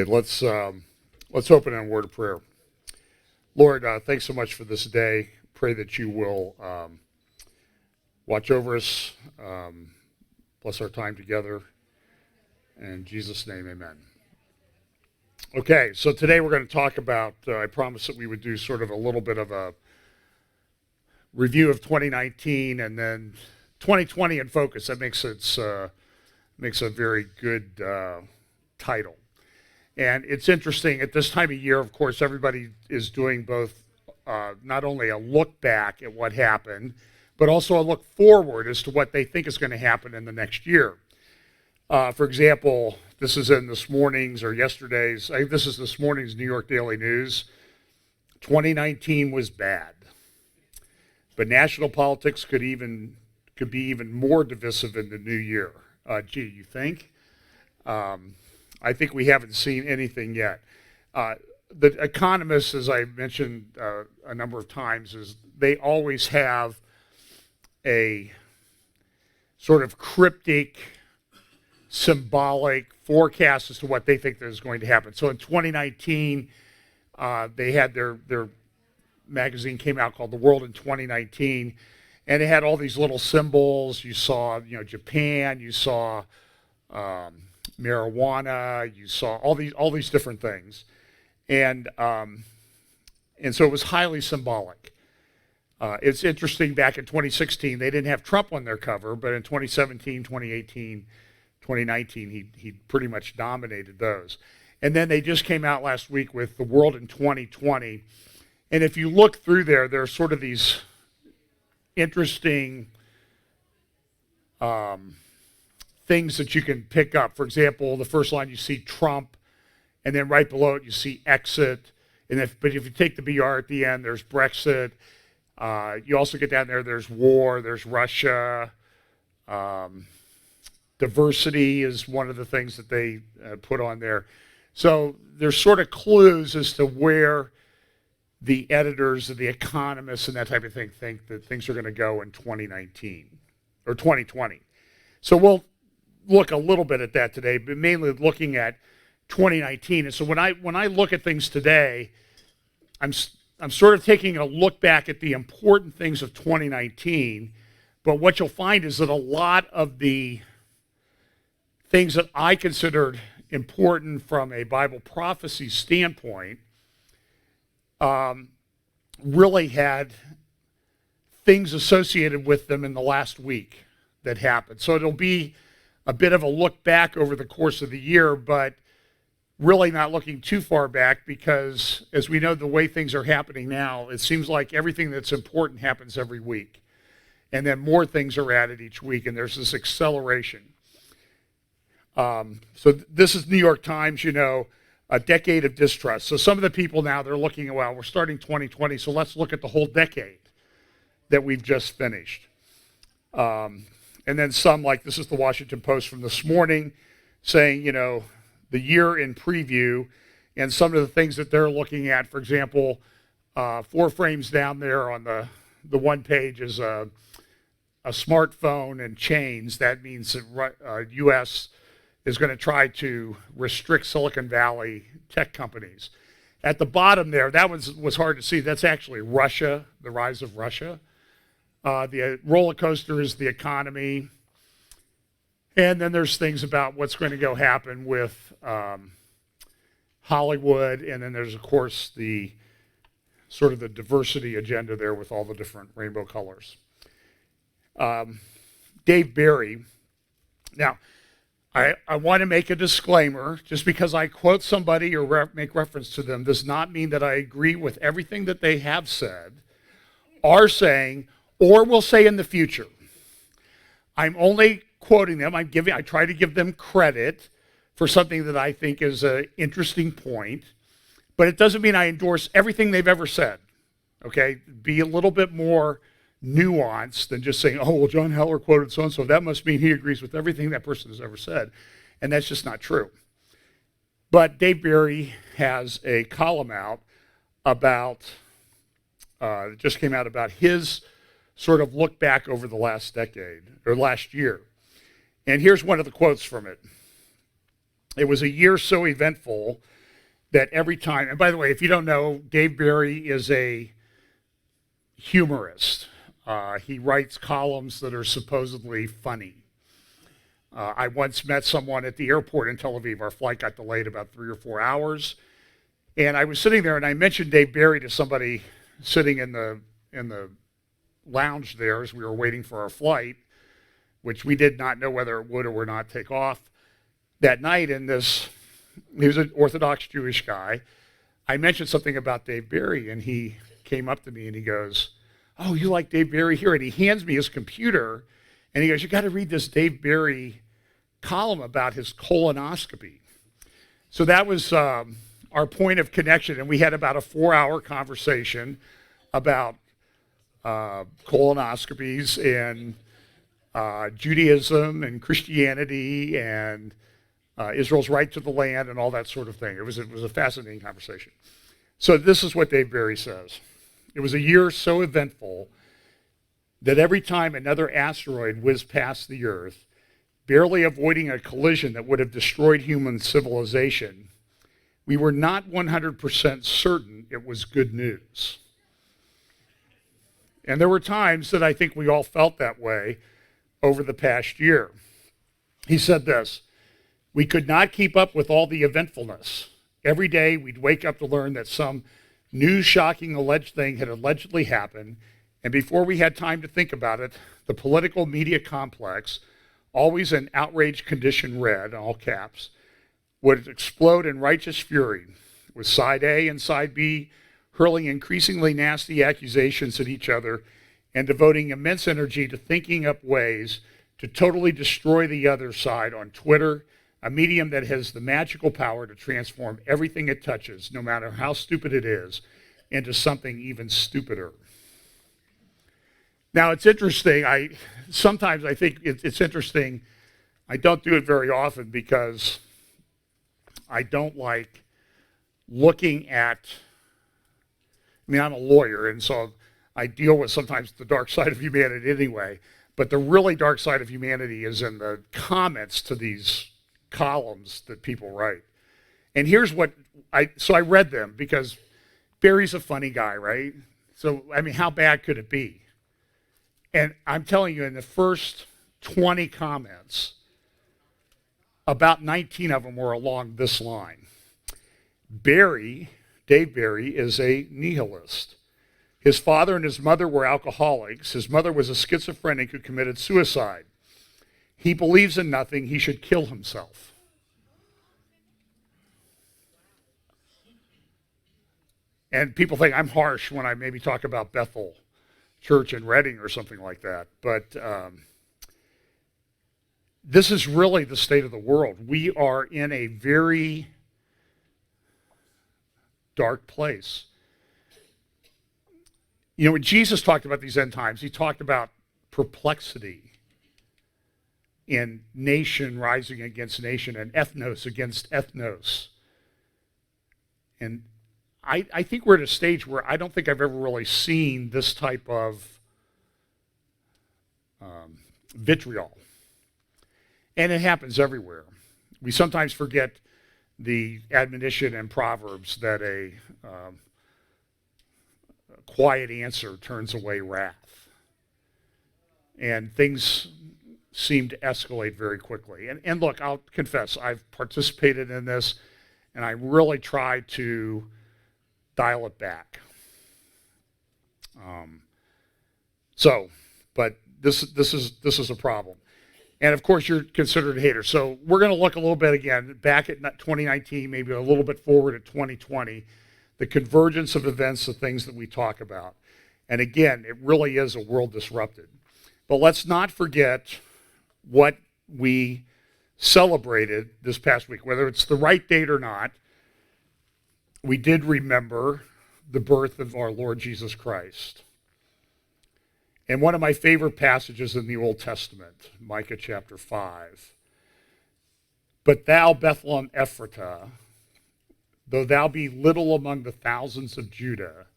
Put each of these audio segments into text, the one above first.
Okay, let's open in a word of prayer. Lord, thanks so much for this day. Pray that you will watch over us, bless our time together. In Jesus' name, amen. Okay, so today we're going to talk about, I promised that we would do sort of a little bit of a review of 2019 and then 2020 in focus. That makes a very good title. And it's interesting, at this time of year, of course, everybody is doing both not only a look back at what happened, but also a look forward as to what they think is going to happen in the next year. For example, this is in this morning's or yesterday's, this is this morning's New York Daily News. 2019 was bad, but national politics could be even more divisive in the new year. Gee, you think? I think we haven't seen anything yet. The economists, as I mentioned a number of times, they always have a sort of cryptic, symbolic forecast as to what they think is going to happen. So in 2019, they had their magazine came out called The World in 2019, and it had all these little symbols. You saw, Japan. You saw marijuana. You saw all these different things, and so it was highly symbolic. It's interesting. Back in 2016, they didn't have Trump on their cover, but in 2017, 2018, 2019, he pretty much dominated those. And then they just came out last week with The World in 2020, and if you look through there are sort of these interesting things that you can pick up. For example, the first line you see Trump, and then right below it you see exit. But if you take the BR at the end, there's Brexit. You also get down there's war, there's Russia. Diversity is one of the things that they put on there. So there's sort of clues as to where the editors and the economists and that type of thing think that things are going to go in 2019 or 2020. So we'll look a little bit at that today, but mainly looking at 2019. And so when I look at things today, I'm sort of taking a look back at the important things of 2019. But what you'll find is that a lot of the things that I considered important from a Bible prophecy standpoint really had things associated with them in the last week that happened. So it'll be a bit of a look back over the course of the year, but really not looking too far back because, as we know, the way things are happening now, it seems like everything that's important happens every week. And then more things are added each week, and there's this acceleration. So this is New York Times, a decade of distrust. So some of the people now, they're looking at, well, we're starting 2020, so let's look at the whole decade that we've just finished. And then some, like this is the Washington Post from this morning, saying, the year in preview, and some of the things that they're looking at. For example, 4 frames down there on the one page is a smartphone and chains. That means that U.S. is going to try to restrict Silicon Valley tech companies. At the bottom there, that was hard to see. That's actually Russia, the rise of Russia. The roller coaster is the economy. And then there's things about what's going to happen with Hollywood. And then there's, of course, the sort of the diversity agenda there with all the different rainbow colors. Dave Barry. Now, I want to make a disclaimer. Just because I quote somebody or make reference to them does not mean that I agree with everything that they have said, are saying, or will say in the future. I'm only quoting them. I try to give them credit for something that I think is an interesting point, but it doesn't mean I endorse everything they've ever said. Okay? Be a little bit more nuanced than just saying, oh, well, John Heller quoted so-and-so. That must mean he agrees with everything that person has ever said. And that's just not true. But Dave Barry has a column out about, it just came out about his sort of look back over the last decade, or last year. And here's one of the quotes from it. It was a year so eventful that every time, and by the way, if you don't know, Dave Barry is a humorist. He writes columns that are supposedly funny. I once met someone at the airport in Tel Aviv. Our flight got delayed about 3 or 4 hours. And I was sitting there and I mentioned Dave Barry to somebody sitting in the lounge there as we were waiting for our flight, which we did not know whether it would or would not take off that night. And he was an Orthodox Jewish guy. I mentioned something about Dave Barry and he came up to me and he goes, "Oh, you like Dave Barry here?" And he hands me his computer and he goes, "You got to read this Dave Barry column about his colonoscopy." So that was our point of connection, and we had about a 4-hour conversation about colonoscopies and Judaism and Christianity and Israel's right to the land and all that sort of thing. It was a fascinating conversation. So this is what Dave Barry says. "It was a year so eventful that every time another asteroid whizzed past the Earth, barely avoiding a collision that would have destroyed human civilization, we were not 100% certain it was good news." And there were times that I think we all felt that way over the past year. He said this, "We could not keep up with all the eventfulness. Every day we'd wake up to learn that some new shocking alleged thing had allegedly happened, and before we had time to think about it, the political media complex, always in outraged condition red, all caps, would explode in righteous fury, with side A and side B hurling increasingly nasty accusations at each other and devoting immense energy to thinking up ways to totally destroy the other side on Twitter, a medium that has the magical power to transform everything it touches, no matter how stupid it is, into something even stupider." Now, it's interesting. Sometimes I think it's interesting. I don't do it very often because I don't like looking at, I'm a lawyer, and so I deal with sometimes the dark side of humanity anyway, but the really dark side of humanity is in the comments to these columns that people write. And here's what I read them because Barry's a funny guy, right? So, how bad could it be? And I'm telling you, in the first 20 comments, about 19 of them were along this line. Dave Barry is a nihilist. His father and his mother were alcoholics. His mother was a schizophrenic who committed suicide. He believes in nothing. He should kill himself. And people think I'm harsh when I maybe talk about Bethel Church in Reading or something like that. But this is really the state of the world. We are in a very dark place. When Jesus talked about these end times, he talked about perplexity in nation rising against nation and ethnos against ethnos. And I think we're at a stage where I don't think I've ever really seen this type of vitriol. And it happens everywhere. We sometimes forget the admonition in Proverbs that a quiet answer turns away wrath. And things seem to escalate very quickly. And look, I'll confess, I've participated in this, and I really try to dial it back. But this is a problem. And of course, you're considered a hater. So we're going to look a little bit again, back at 2019, maybe a little bit forward at 2020, the convergence of events, the things that we talk about. And again, it really is a world disrupted. But let's not forget what we celebrated this past week, whether it's the right date or not. We did remember the birth of our Lord Jesus Christ. And one of my favorite passages in the Old Testament, Micah chapter 5. "But thou, Bethlehem Ephratah, though thou be little among the thousands of Judah,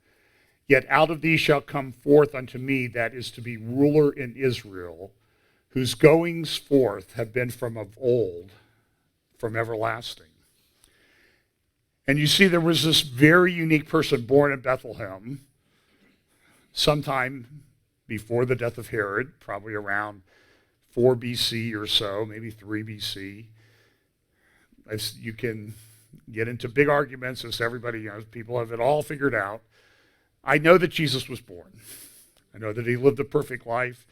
yet out of thee shall come forth unto me that is to be ruler in Israel, whose goings forth have been from of old, from everlasting." And you see there was this very unique person born in Bethlehem sometime before the death of Herod, probably around 4 BC or so, maybe 3 BC. As you can get into big arguments as everybody, people have it all figured out. I know that Jesus was born. I know that he lived a perfect life.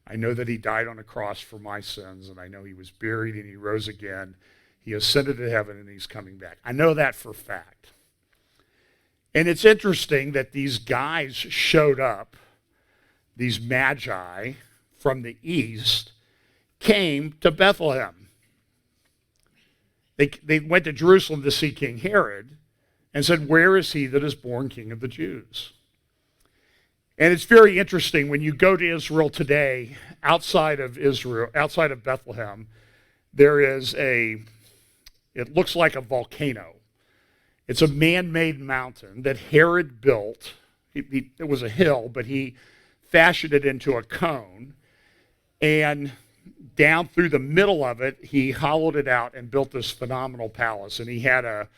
I know that he died on a cross for my sins, and I know he was buried and he rose again. He ascended to heaven and he's coming back. I know that for a fact. And it's interesting that these guys showed up, these magi from the east, came to Bethlehem. They went to Jerusalem to see King Herod and said, "Where is he that is born King of the Jews?" And it's very interesting when you go to Israel today, outside of Bethlehem, there is it looks like a volcano. It's a man-made mountain that Herod built. It was a hill, but he fashioned it into a cone. And down through the middle of it, he hollowed it out and built this phenomenal palace. And he had a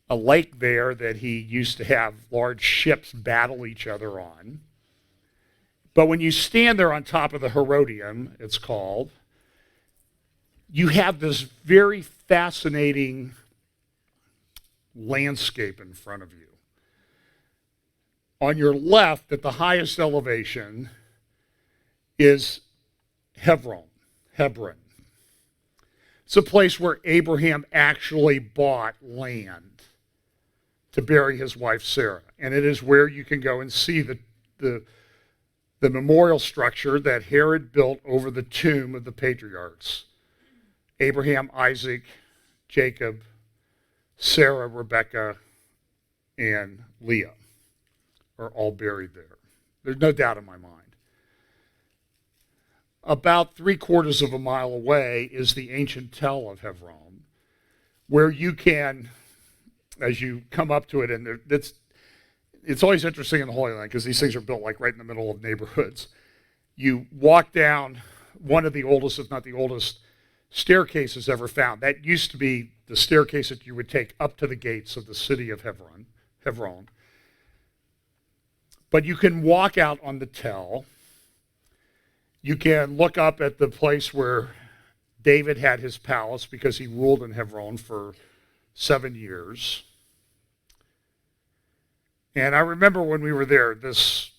lake there that he used to have large ships battle each other on. But when you stand there on top of the Herodium, it's called, you have this very fascinating landscape in front of you. On your left, at the highest elevation, is Hebron. It's a place where Abraham actually bought land to bury his wife Sarah. And it is where you can go and see the memorial structure that Herod built over the tomb of the patriarchs. Abraham, Isaac, Jacob, Sarah, Rebekah, and Leah are all buried there. There's no doubt in my mind. About 3/4 of a mile away is the ancient tell of Hebron, where you can, as you come up to it, and it's always interesting in the Holy Land because these things are built like right in the middle of neighborhoods. You walk down one of the oldest, if not the oldest, staircases ever found. That used to be the staircase that you would take up to the gates of the city of Hebron. But you can walk out on the tell. You can look up at the place where David had his palace because he ruled in Hebron for 7 years. And I remember when we were there, this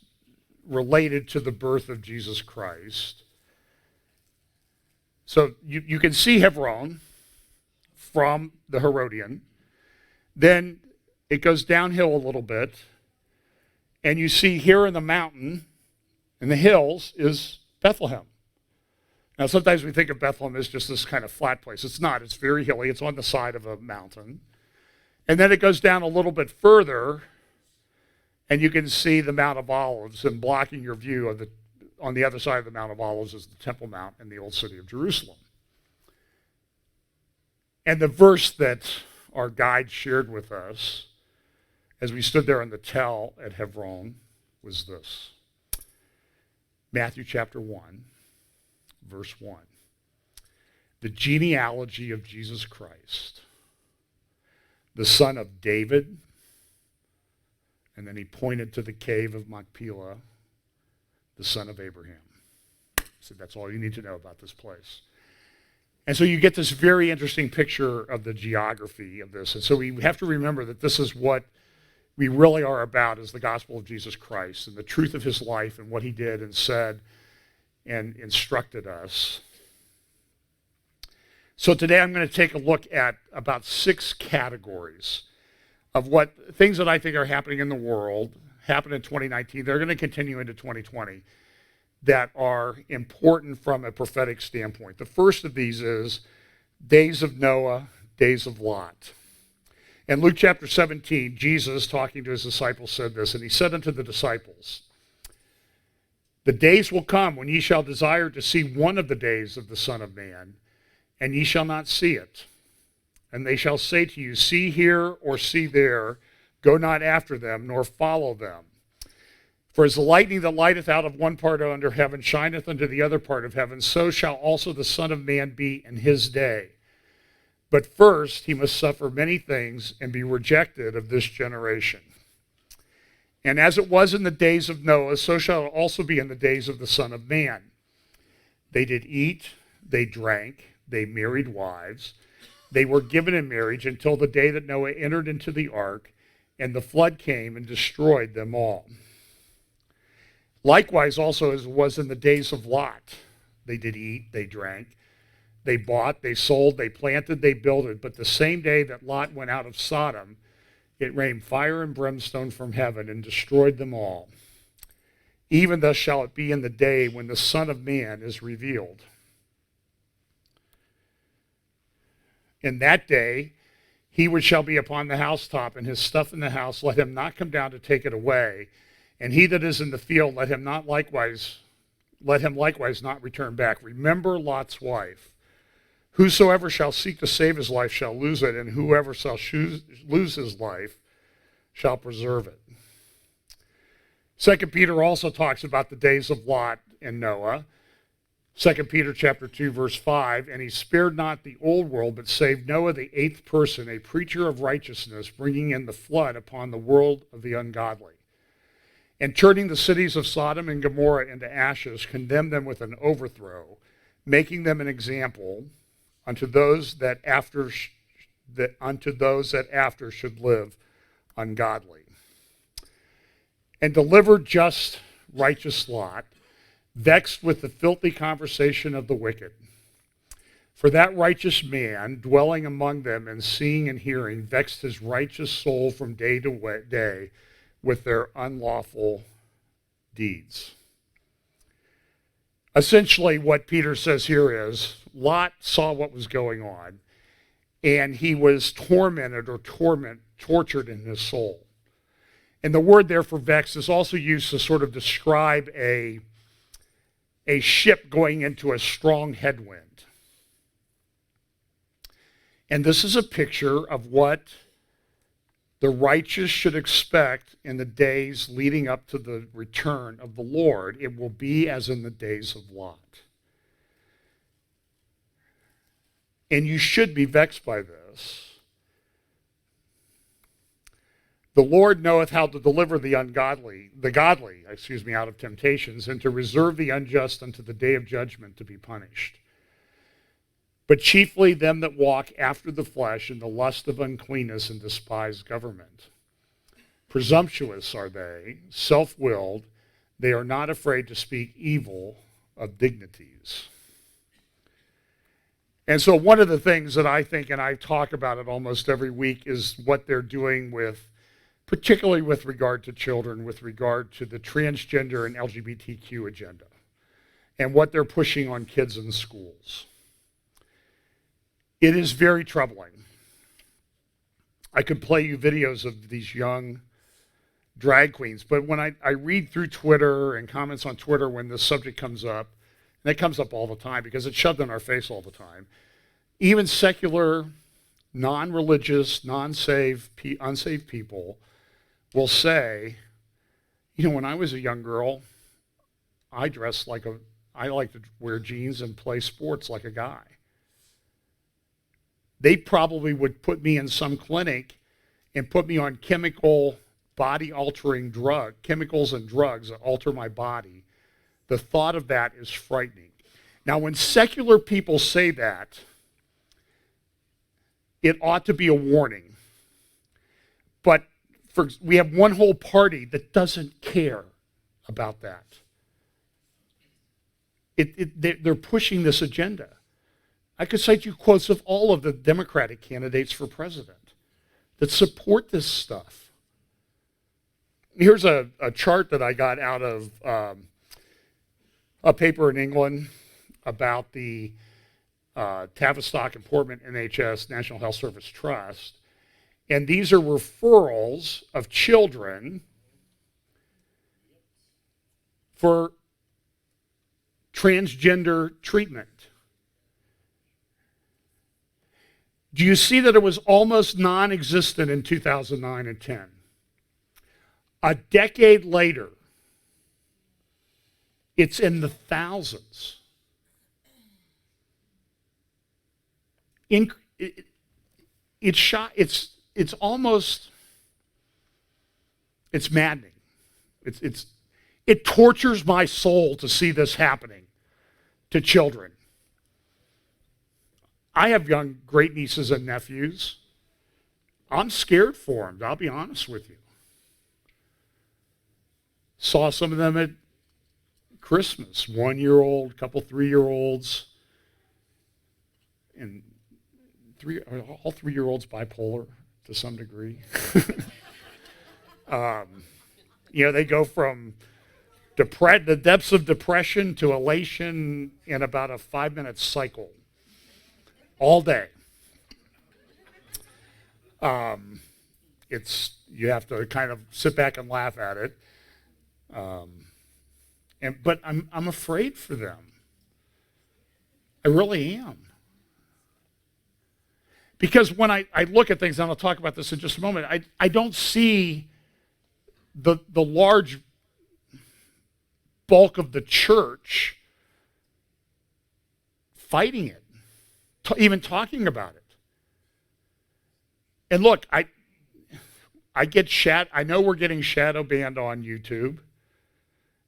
related to the birth of Jesus Christ. So you can see Hebron from the Herodian. Then it goes downhill a little bit. And you see here in the mountain, in the hills, is Bethlehem. Now, sometimes we think of Bethlehem as just this kind of flat place. It's not. It's very hilly. It's on the side of a mountain. And then it goes down a little bit further, and you can see the Mount of Olives, and blocking your view of on the other side of the Mount of Olives is the Temple Mount in the old city of Jerusalem. And the verse that our guide shared with us as we stood there on the tell at Hebron was this. Matthew chapter 1, verse 1. The genealogy of Jesus Christ, the son of David, and then he pointed to the cave of Machpelah, the son of Abraham. So that's all you need to know about this place. And so you get this very interesting picture of the geography of this. And so we have to remember that this is what we really are about, is the gospel of Jesus Christ and the truth of his life and what he did and said and instructed us. So today I'm going to take a look at about 6 categories of what things that I think are happening in the world, happened in 2019, they're going to continue into 2020, that are important from a prophetic standpoint. The first of these is days of Noah, days of Lot. In Luke chapter 17, Jesus, talking to his disciples, said this, and he said unto the disciples, "The days will come when ye shall desire to see one of the days of the Son of Man, and ye shall not see it. And they shall say to you, see here or see there, go not after them, nor follow them. For as the lightning that lighteth out of one part under heaven shineth unto the other part of heaven, so shall also the Son of Man be in his day. But first he must suffer many things and be rejected of this generation. And as it was in the days of Noah, so shall it also be in the days of the Son of Man. They did eat, they drank, they married wives. They were given in marriage until the day that Noah entered into the ark, and the flood came and destroyed them all. Likewise also as it was in the days of Lot. They did eat, they drank, they bought, they sold, they planted, they builded. But the same day that Lot went out of Sodom, it rained fire and brimstone from heaven and destroyed them all. Even thus shall it be in the day when the Son of Man is revealed. In that day, he which shall be upon the housetop and his stuff in the house, let him not come down to take it away. And he that is in the field, let him likewise not return back. Remember Lot's wife. Whosoever shall seek to save his life shall lose it, and whoever shall lose his life shall preserve it. 2 Peter also talks about the days of Lot and Noah. 2 Peter chapter 2, verse 5, and he spared not the old world, but saved Noah, the eighth person, a preacher of righteousness, bringing in the flood upon the world of the ungodly. And turning the cities of Sodom and Gomorrah into ashes, condemned them with an overthrow, making them an example unto those that after should live ungodly. And delivered just righteous Lot, vexed with the filthy conversation of the wicked. For that righteous man, dwelling among them and seeing and hearing, vexed his righteous soul from day to day with their unlawful deeds. Essentially, what Peter says here is, Lot saw what was going on, and he was tormented or tortured in his soul. And the word there for vexed is also used to sort of describe a ship going into a strong headwind. And this is a picture of what the righteous should expect in the days leading up to the return of the Lord. It will be as in the days of Lot. And you should be vexed by this. The Lord knoweth how to deliver the godly, out of temptations, and to reserve the unjust unto the day of judgment to be punished. But chiefly them that walk after the flesh in the lust of uncleanness and despise government. Presumptuous are they, self-willed, they are not afraid to speak evil of dignities. And so one of the things that I think, and I talk about it almost every week, is what they're doing with, particularly with regard to children, with regard to the transgender and LGBTQ agenda, and what they're pushing on kids in schools. It is very troubling. I could play you videos of these young drag queens, but when I read through Twitter and comments on Twitter when this subject comes up, and it comes up all the time because it's shoved in our face all the time, even secular, non-religious, unsaved people will say, when I was a young girl, I like to wear jeans and play sports like a guy. They probably would put me in some clinic and put me on chemicals and drugs that alter my body. The thought of that is frightening. Now, when secular people say that, it ought to be a warning. But we have one whole party that doesn't care about that. They're pushing this agenda. I could cite you quotes of all of the Democratic candidates for president that support this stuff. Here's a chart that I got out of a paper in England about the Tavistock and Portman NHS National Health Service Trust. And these are referrals of children for transgender treatment. Do you see that it was almost non-existent in 2009 and 10? A decade later, it's in the thousands. it's almost, it's maddening. It tortures my soul to see this happening to children. I have young great nieces and nephews. I'm scared for them, I'll be honest with you. Saw some of them at Christmas, 1-year-old, couple 3-year-olds, and all 3-year-olds bipolar to some degree. They go from the depths of depression to elation in about a 5-minute cycle all day. You have to kind of sit back and laugh at it. But I'm afraid for them. I really am. Because when I look at things, and I'll talk about this in just a moment, I don't see the large bulk of the church fighting it, even talking about it. And look, I know we're getting shadow banned on YouTube.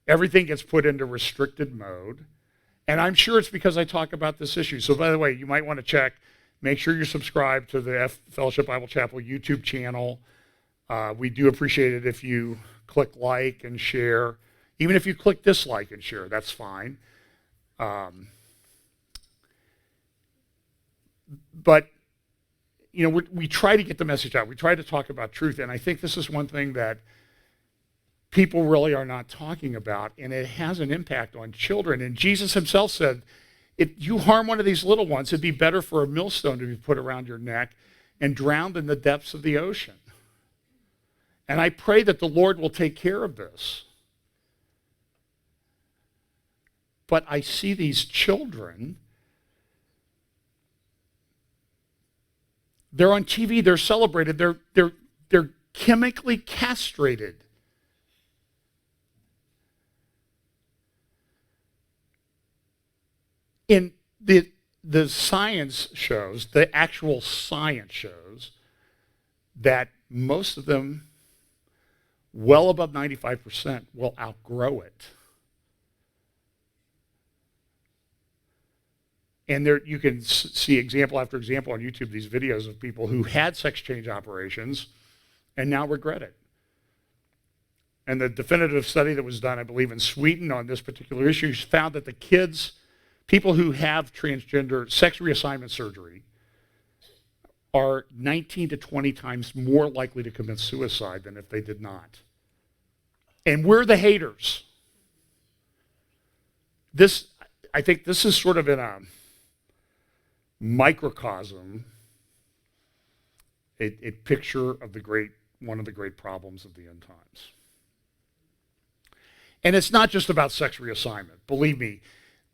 Everything gets put into restricted mode. And I'm sure it's because I talk about this issue. So by the way, you might want to check, make sure you're subscribed to the Fellowship Bible Chapel YouTube channel. We do appreciate it if you click like and share. Even if you click dislike and share, that's fine. But we try to get the message out. We try to talk about truth. And I think this is one thing that people really are not talking about, and it has an impact on children. And Jesus himself said, if you harm one of these little ones, it'd be better for a millstone to be put around your neck and drowned in the depths of the ocean. And I pray that the Lord will take care of this. But I see these children, they're on TV, they're celebrated, they're chemically castrated. In the science shows, the actual science shows, that most of them, well above 95%, will outgrow it. And there you can see example after example on YouTube, these videos of people who had sex change operations and now regret it. And the definitive study that was done, I believe, in Sweden on this particular issue found that people who have transgender sex reassignment surgery are 19 to 20 times more likely to commit suicide than if they did not. And we're the haters. I think this is sort of in a microcosm, a picture of one of the great problems of the end times. And it's not just about sex reassignment. Believe me,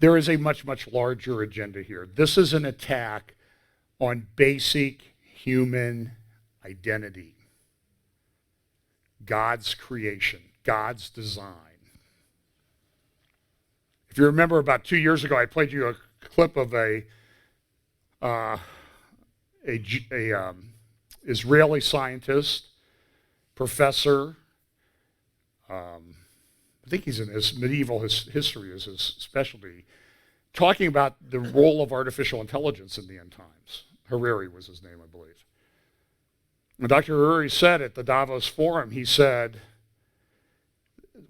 there is a much, much larger agenda here. This is an attack on basic human identity, God's creation, God's design. If you remember, about 2 years ago, I played you a clip of a Israeli scientist, professor. I think he's in his medieval history is his specialty, talking about the role of artificial intelligence in the end times. Harari was his name, I believe. And Dr. Harari said at the Davos Forum, he said,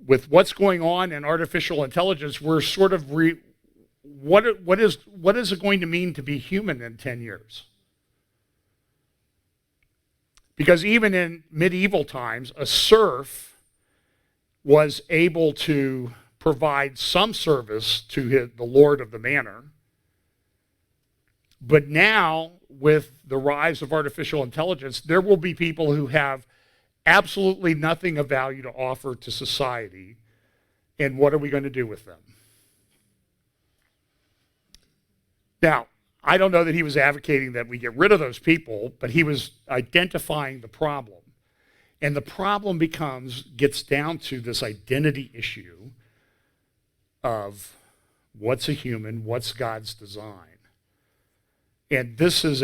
with what's going on in artificial intelligence, we're sort of what is it going to mean to be human in 10 years? Because even in medieval times, a serf was able to provide some service to the lord of the manor. But now, with the rise of artificial intelligence, there will be people who have absolutely nothing of value to offer to society. And what are we going to do with them? Now, I don't know that he was advocating that we get rid of those people, but he was identifying the problem. And the problem gets down to this identity issue of what's a human, what's God's design. And this is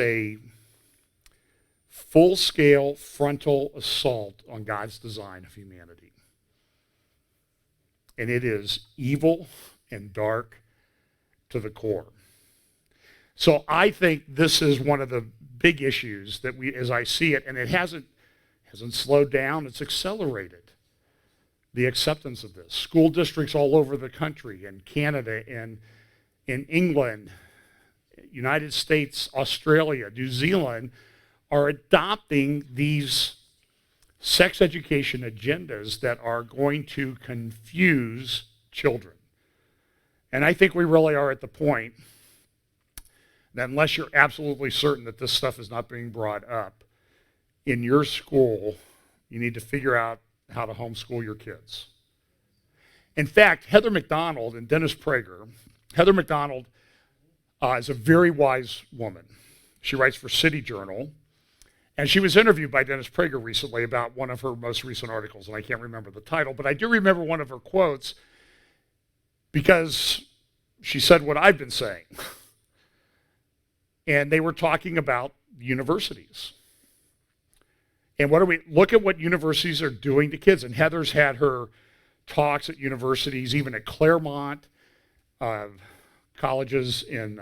full-scale frontal assault on God's design of humanity. And it is evil and dark to the core. So I think this is one of the big issues that we, as I see it, and it hasn't slowed down, it's accelerated. The acceptance of this. School districts all over the country, in Canada, and in England, United States, Australia, New Zealand, are adopting these sex education agendas that are going to confuse children. And I think we really are at the point that unless you're absolutely certain that this stuff is not being brought up in your school, you need to figure out how to homeschool your kids. In fact, Heather McDonald and Dennis Prager, Heather McDonald is a very wise woman. She writes for City Journal, and she was interviewed by Dennis Prager recently about one of her most recent articles, and I can't remember the title, but I do remember one of her quotes because she said what I've been saying. And they were talking about universities. And look at what universities are doing to kids. And Heather's had her talks at universities, even at Claremont colleges in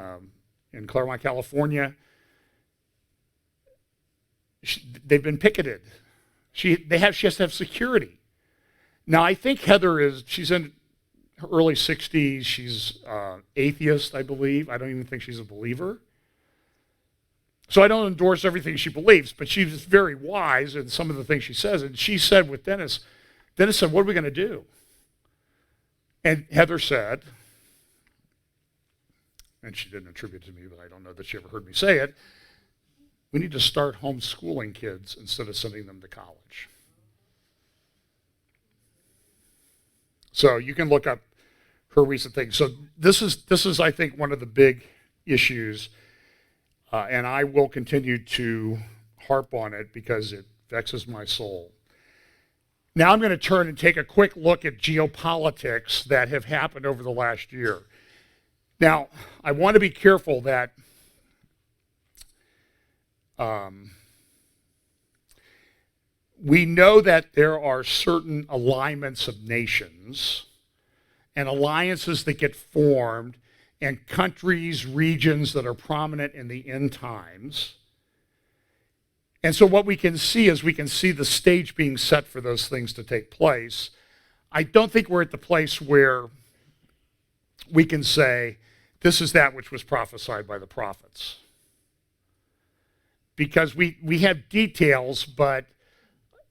Claremont, California. They've been picketed. She has to have security. Now, I think she's in her early 60s. She's atheist, I believe. I don't even think she's a believer. So I don't endorse everything she believes, but she's very wise in some of the things she says. And she said with Dennis said, what are we going to do? And Heather said, and she didn't attribute it to me, but I don't know that she ever heard me say it, we need to start homeschooling kids instead of sending them to college. So you can look up her recent things. So this is I think, one of the big issues. And I will continue to harp on it because it vexes my soul. Now I'm going to turn and take a quick look at geopolitics that have happened over the last year. Now, I want to be careful that we know that there are certain alignments of nations and alliances that get formed and countries, regions that are prominent in the end times. And so what we can see is we can see the stage being set for those things to take place. I don't think we're at the place where we can say, this is that which was prophesied by the prophets. Because we have details, but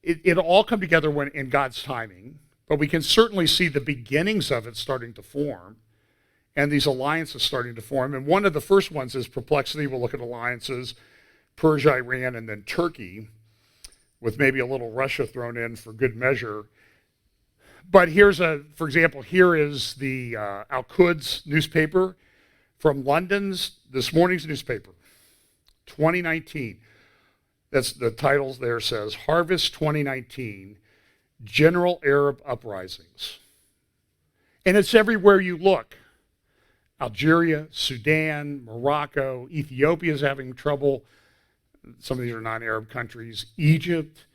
it'll all come together in God's timing. But we can certainly see the beginnings of it starting to form. And these alliances starting to form. And one of the first ones is perplexity. We'll look at alliances, Persia, Iran, and then Turkey, with maybe a little Russia thrown in for good measure. But for example, here is the Al-Quds newspaper from this morning's newspaper, 2019. That's the titles there says, Harvest 2019, General Arab Uprisings. And it's everywhere you look. Algeria, Sudan, Morocco, Ethiopia is having trouble. Some of these are non-Arab countries. Egypt,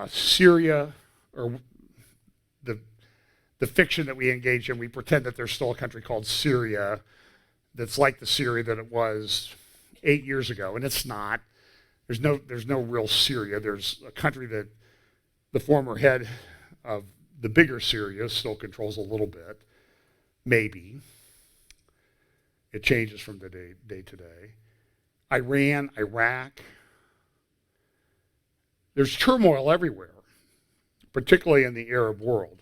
Syria, or the fiction that we engage in, we pretend that there's still a country called Syria that's like the Syria that it was 8 years ago, and it's not. There's no real Syria. There's a country that the former head of the bigger Syria still controls a little bit, maybe. It changes from the day to day. Iran, Iraq. There's turmoil everywhere, particularly in the Arab world.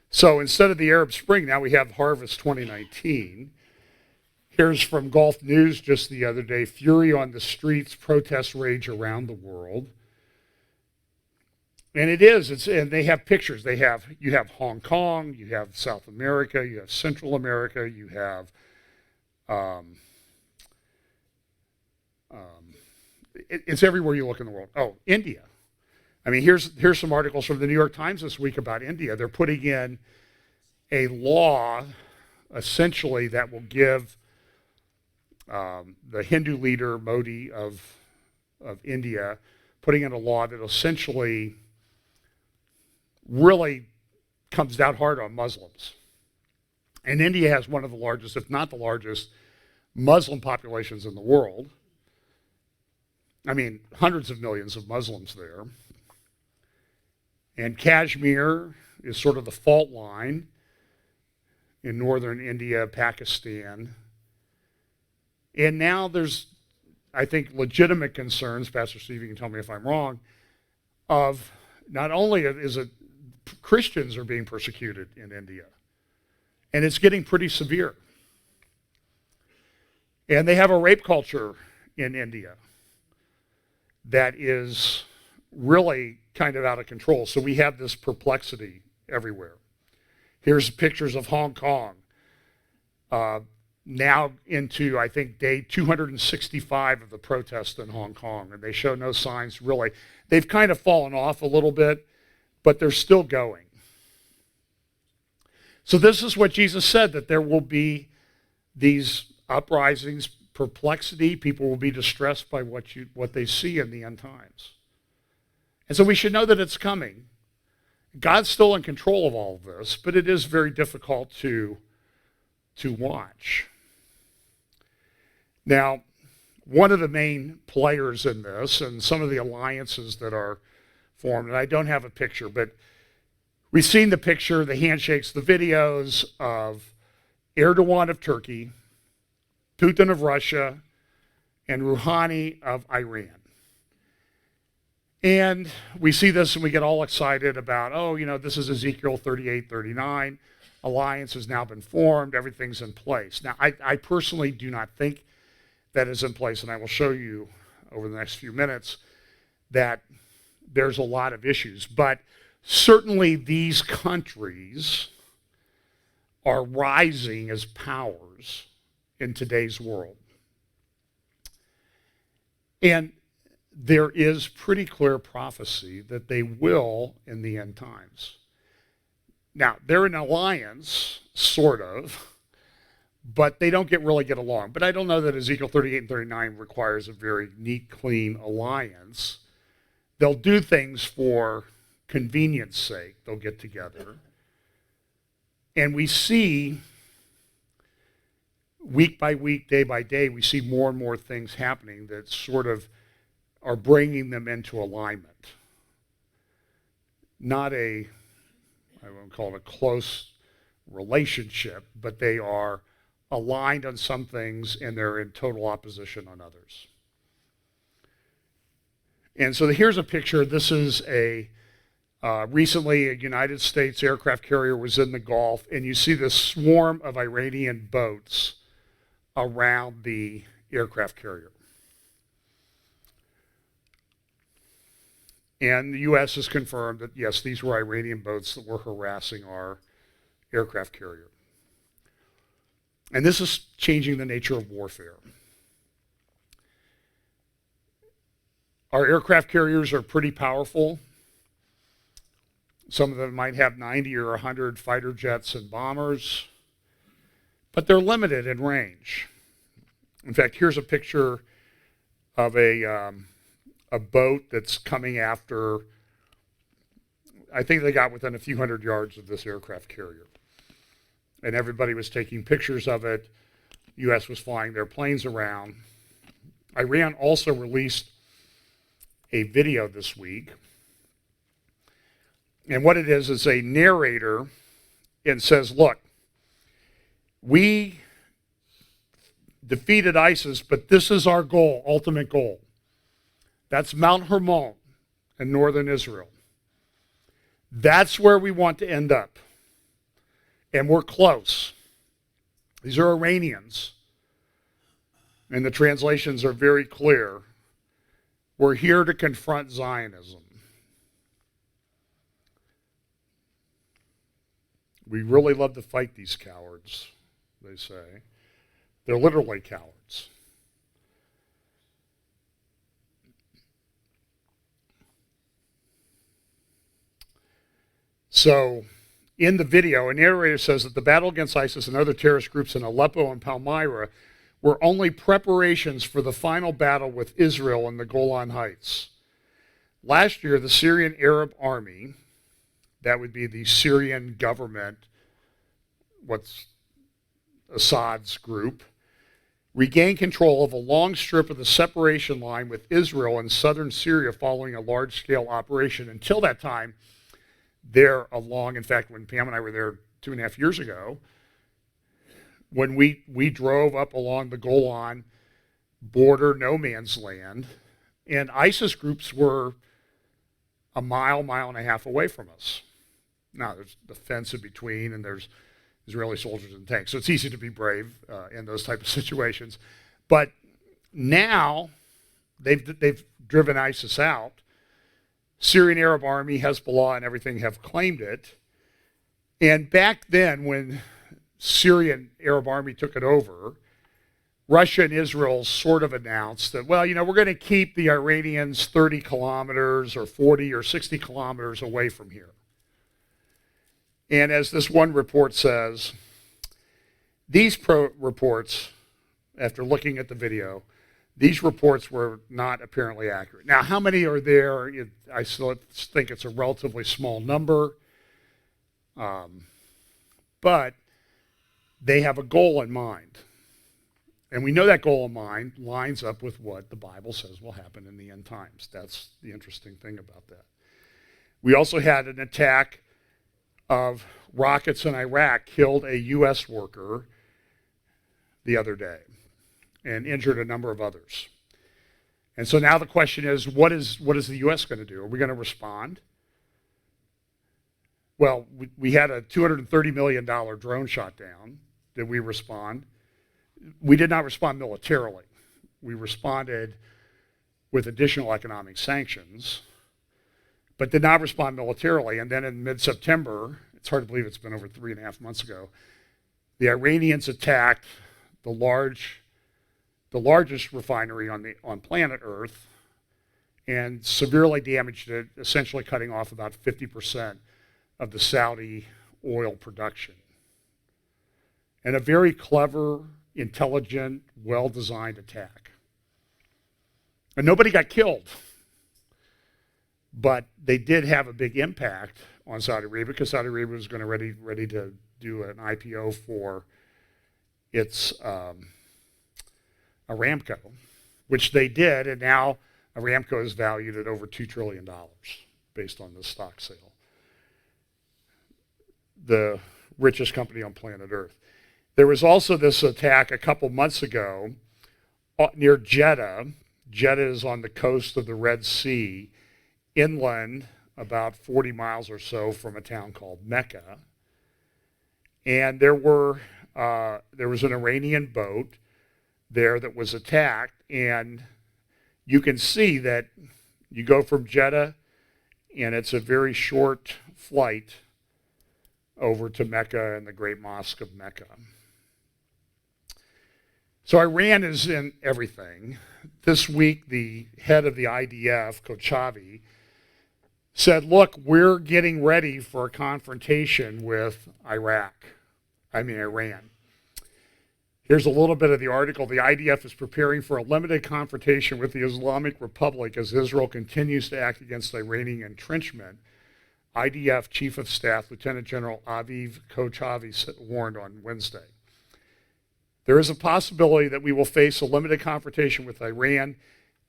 So instead of the Arab Spring, now we have Harvest 2019. Here's from Gulf News just the other day, fury on the streets, protests rage around the world. And and they have pictures. You have Hong Kong, you have South America, you have Central America, you have it's everywhere you look in the world. Oh, India. I mean, here's some articles from the New York Times this week about India. They're putting in a law, essentially, that will give the Hindu leader Modi of of India, putting in a law that essentially really comes down hard on Muslims. And India has one of the largest, if not the largest, Muslim populations in the world. I mean, hundreds of millions of Muslims there. And Kashmir is sort of the fault line in northern India, Pakistan. And now there's, I think, legitimate concerns, Pastor Steve, you can tell me if I'm wrong, of not only is it Christians are being persecuted in India, and it's getting pretty severe. And they have a rape culture in India that is really kind of out of control. So we have this perplexity everywhere. Here's pictures of Hong Kong. Now into, I think, day 265 of the protests in Hong Kong, and they show no signs really. They've kind of fallen off a little bit, but they're still going. So this is what Jesus said, that there will be these uprisings, perplexity. People will be distressed by what they see in the end times. And so we should know that it's coming. God's still in control of all of this, but it is very difficult to watch. Now, one of the main players in this, and some of the alliances that are formed, and I don't have a picture, but we've seen the picture, the handshakes, the videos of Erdogan of Turkey, Putin of Russia, and Rouhani of Iran. And we see this and we get all excited about, oh, you know, this is Ezekiel 38, 39. Alliance has now been formed. Everything's in place. Now, I personally do not think that is in place, and I will show you over the next few minutes that there's a lot of issues. But certainly these countries are rising as powers in today's world. And there is pretty clear prophecy that they will in the end times. Now, they're an alliance, sort of, but they don't really get along. But I don't know that Ezekiel 38 and 39 requires a very neat, clean alliance. They'll do things for convenience sake. They'll get together. And we see, week by week, day by day, we see more and more things happening that sort of are bringing them into alignment. Not I won't call it a close relationship, but they are aligned on some things and they're in total opposition on others. And so here's a picture. This is recently a United States aircraft carrier was in the Gulf, and you see this swarm of Iranian boats around the aircraft carrier. And the U.S. has confirmed that, yes, these were Iranian boats that were harassing our aircraft carrier. And this is changing the nature of warfare. Our aircraft carriers are pretty powerful. Some of them might have 90 or 100 fighter jets and bombers, but they're limited in range. In fact, here's a picture of a boat that's coming after, I think they got within a few hundred yards of this aircraft carrier. And everybody was taking pictures of it. U.S. was flying their planes around. Iran also released a video this week. And what it is a narrator and says, look, we defeated ISIS, but this is our goal, ultimate goal. That's Mount Hermon in northern Israel. That's where we want to end up. And we're close. These are Iranians. And the translations are very clear. We're here to confront Zionism. We really love to fight these cowards, they say. They're literally cowards. So, in the video, a narrator says that the battle against ISIS and other terrorist groups in Aleppo and Palmyra were only preparations for the final battle with Israel in the Golan Heights. Last year, the Syrian Arab Army, that would be the Syrian government, what's Assad's group, regained control of a long strip of the separation line with Israel in southern Syria following a large-scale operation. Until that time, there along, in fact, when Pam and I were there 2.5 years ago, when we drove up along the Golan border, no man's land, and ISIS groups were a mile and a half away from us. Now, there's the fence in between, and there's Israeli soldiers and tanks, so it's easy to be brave in those type of situations. But now they've driven ISIS out. Syrian Arab Army, Hezbollah, and everything have claimed it. And back then, when Syrian Arab Army took it over, Russia and Israel sort of announced that, well, we're going to keep the Iranians 30 kilometers or 40 or 60 kilometers away from here. And as this one report says, these reports, after looking at the video, these reports were not apparently accurate. Now, how many are there? I still think it's a relatively small number. But they have a goal in mind. And we know that goal in mind lines up with what the Bible says will happen in the end times. That's the interesting thing about that. We also had an attack of rockets in Iraq, killed a U.S. worker the other day and injured a number of others. And so now the question is, what is the U.S. going to do? Are we going to respond? Well, we had a $230 million drone shot down. Did we respond? We did not respond militarily. We responded with additional economic sanctions, but did not respond militarily. And then in mid-September, it's hard to believe it's been over 3.5 months ago, the Iranians attacked the largest refinery on planet Earth and severely damaged it, essentially cutting off about 50% of the Saudi oil production. And a very clever, intelligent, well-designed attack. And nobody got killed. But they did have a big impact on Saudi Arabia because Saudi Arabia was going to ready to do an IPO for its Aramco, which they did, and now Aramco is valued at over $2 trillion based on this stock sale. The richest company on planet Earth. There was also this attack a couple months ago near Jeddah. Jeddah is on the coast of the Red Sea, inland about 40 miles or so from a town called Mecca. And there was an Iranian boat there that was attacked, and you can see that you go from Jeddah, and it's a very short flight over to Mecca and the Great Mosque of Mecca. So Iran is in everything. This week, the head of the IDF, Kochavi, said, look, we're getting ready for a confrontation with Iran. Here's a little bit of the article. The IDF is preparing for a limited confrontation with the Islamic Republic as Israel continues to act against Iranian entrenchment. IDF Chief of Staff Lieutenant General Aviv Kochavi warned on Wednesday. There is a possibility that we will face a limited confrontation with Iran,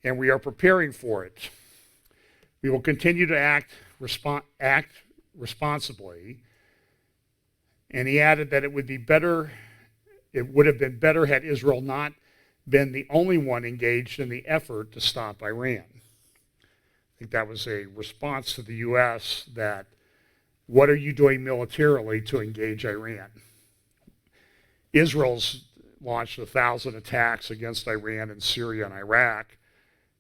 and we are preparing for it. We will continue to act responsibly. And he added that it would have been better had Israel not been the only one engaged in the effort to stop Iran. I think that was a response to the U.S. that, what are you doing militarily to engage Iran? Israel's launched 1,000 attacks against Iran and Syria and Iraq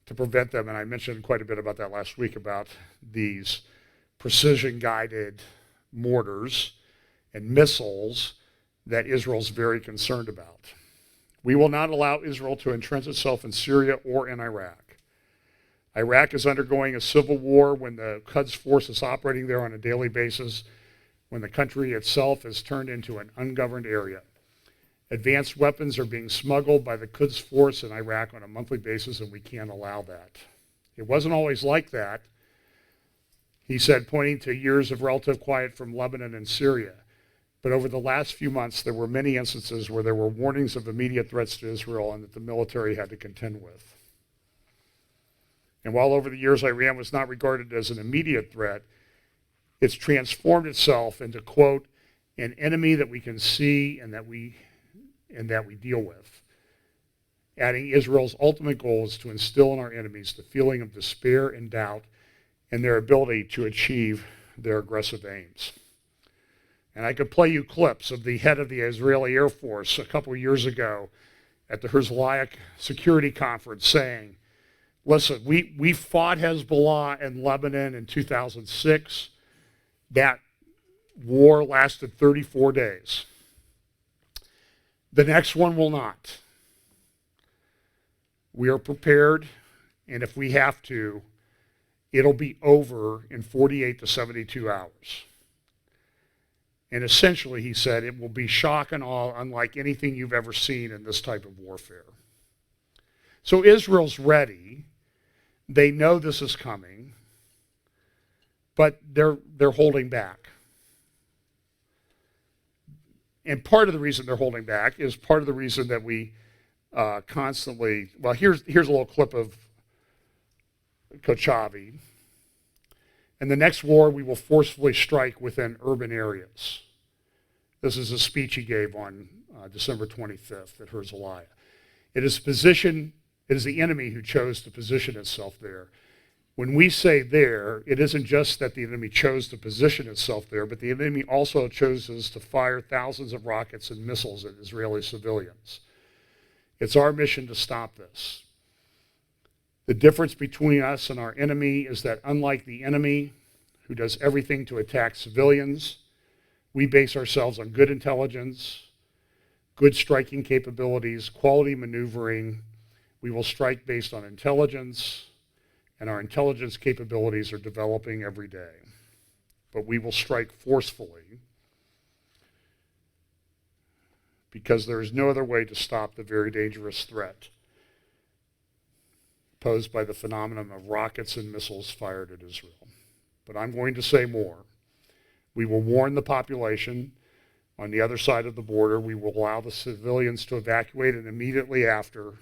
to prevent them, and I mentioned quite a bit about that last week, about these precision-guided mortars and missiles that Israel's very concerned about. We will not allow Israel to entrench itself in Syria or in Iraq. Iraq is undergoing a civil war when the Quds force is operating there on a daily basis, when the country itself is turned into an ungoverned area. Advanced weapons are being smuggled by the Quds force in Iraq on a monthly basis, and we can't allow that. It wasn't always like that, he said, pointing to years of relative quiet from Lebanon and Syria. But over the last few months, there were many instances where there were warnings of immediate threats to Israel and that the military had to contend with. And while over the years Iran was not regarded as an immediate threat, it's transformed itself into, quote, an enemy that we can see and that we deal with. Adding, Israel's ultimate goal is to instill in our enemies the feeling of despair and doubt in their ability to achieve their aggressive aims. And I could play you clips of the head of the Israeli Air Force a couple of years ago at the Herzliya Security Conference saying, listen, we fought Hezbollah in Lebanon in 2006. That war lasted 34 days. The next one will not. We are prepared, and if we have to, it'll be over in 48 to 72 hours. And essentially, he said, it will be shock and awe unlike anything you've ever seen in this type of warfare. So Israel's ready. They know this is coming, but they're holding back. And part of the reason they're holding back is part of the reason that we constantly, well, here's a little clip of Kochavi. In the next war, we will forcefully strike within urban areas. This is a speech he gave on December 25th at Herzliya. It is the enemy who chose to position itself there. When we say there, it isn't just that the enemy chose to position itself there, but the enemy also chooses to fire thousands of rockets and missiles at Israeli civilians. It's our mission to stop this. The difference between us and our enemy is that unlike the enemy, who does everything to attack civilians, we base ourselves on good intelligence, good striking capabilities, quality maneuvering. We will strike based on intelligence, and our intelligence capabilities are developing every day. But we will strike forcefully because there is no other way to stop the very dangerous threat posed by the phenomenon of rockets and missiles fired at Israel. But I'm going to say more. We will warn the population on the other side of the border. We will allow the civilians to evacuate, and immediately after,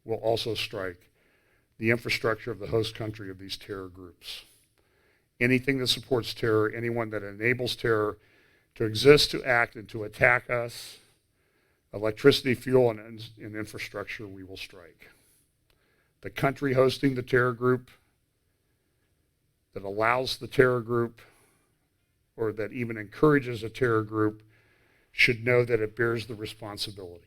we'll also strike the infrastructure of the host country of these terror groups. Anything that supports terror, anyone that enables terror to exist, to act, and to attack us, electricity, fuel, and infrastructure, we will strike. The country hosting the terror group, that allows the terror group, or that even encourages a terror group, should know that it bears the responsibility.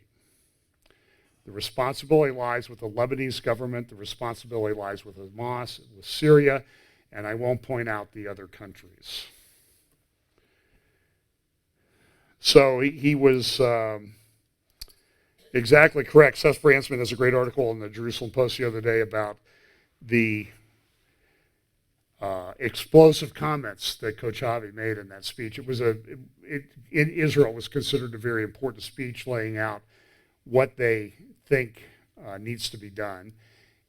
The responsibility lies with the Lebanese government. The responsibility lies with Hamas, with Syria, and I won't point out the other countries. So he was exactly correct. Seth Bransman has a great article in the Jerusalem Post the other day about the explosive comments that Kochavi made in that speech. It was in Israel, it was considered a very important speech laying out what they think needs to be done.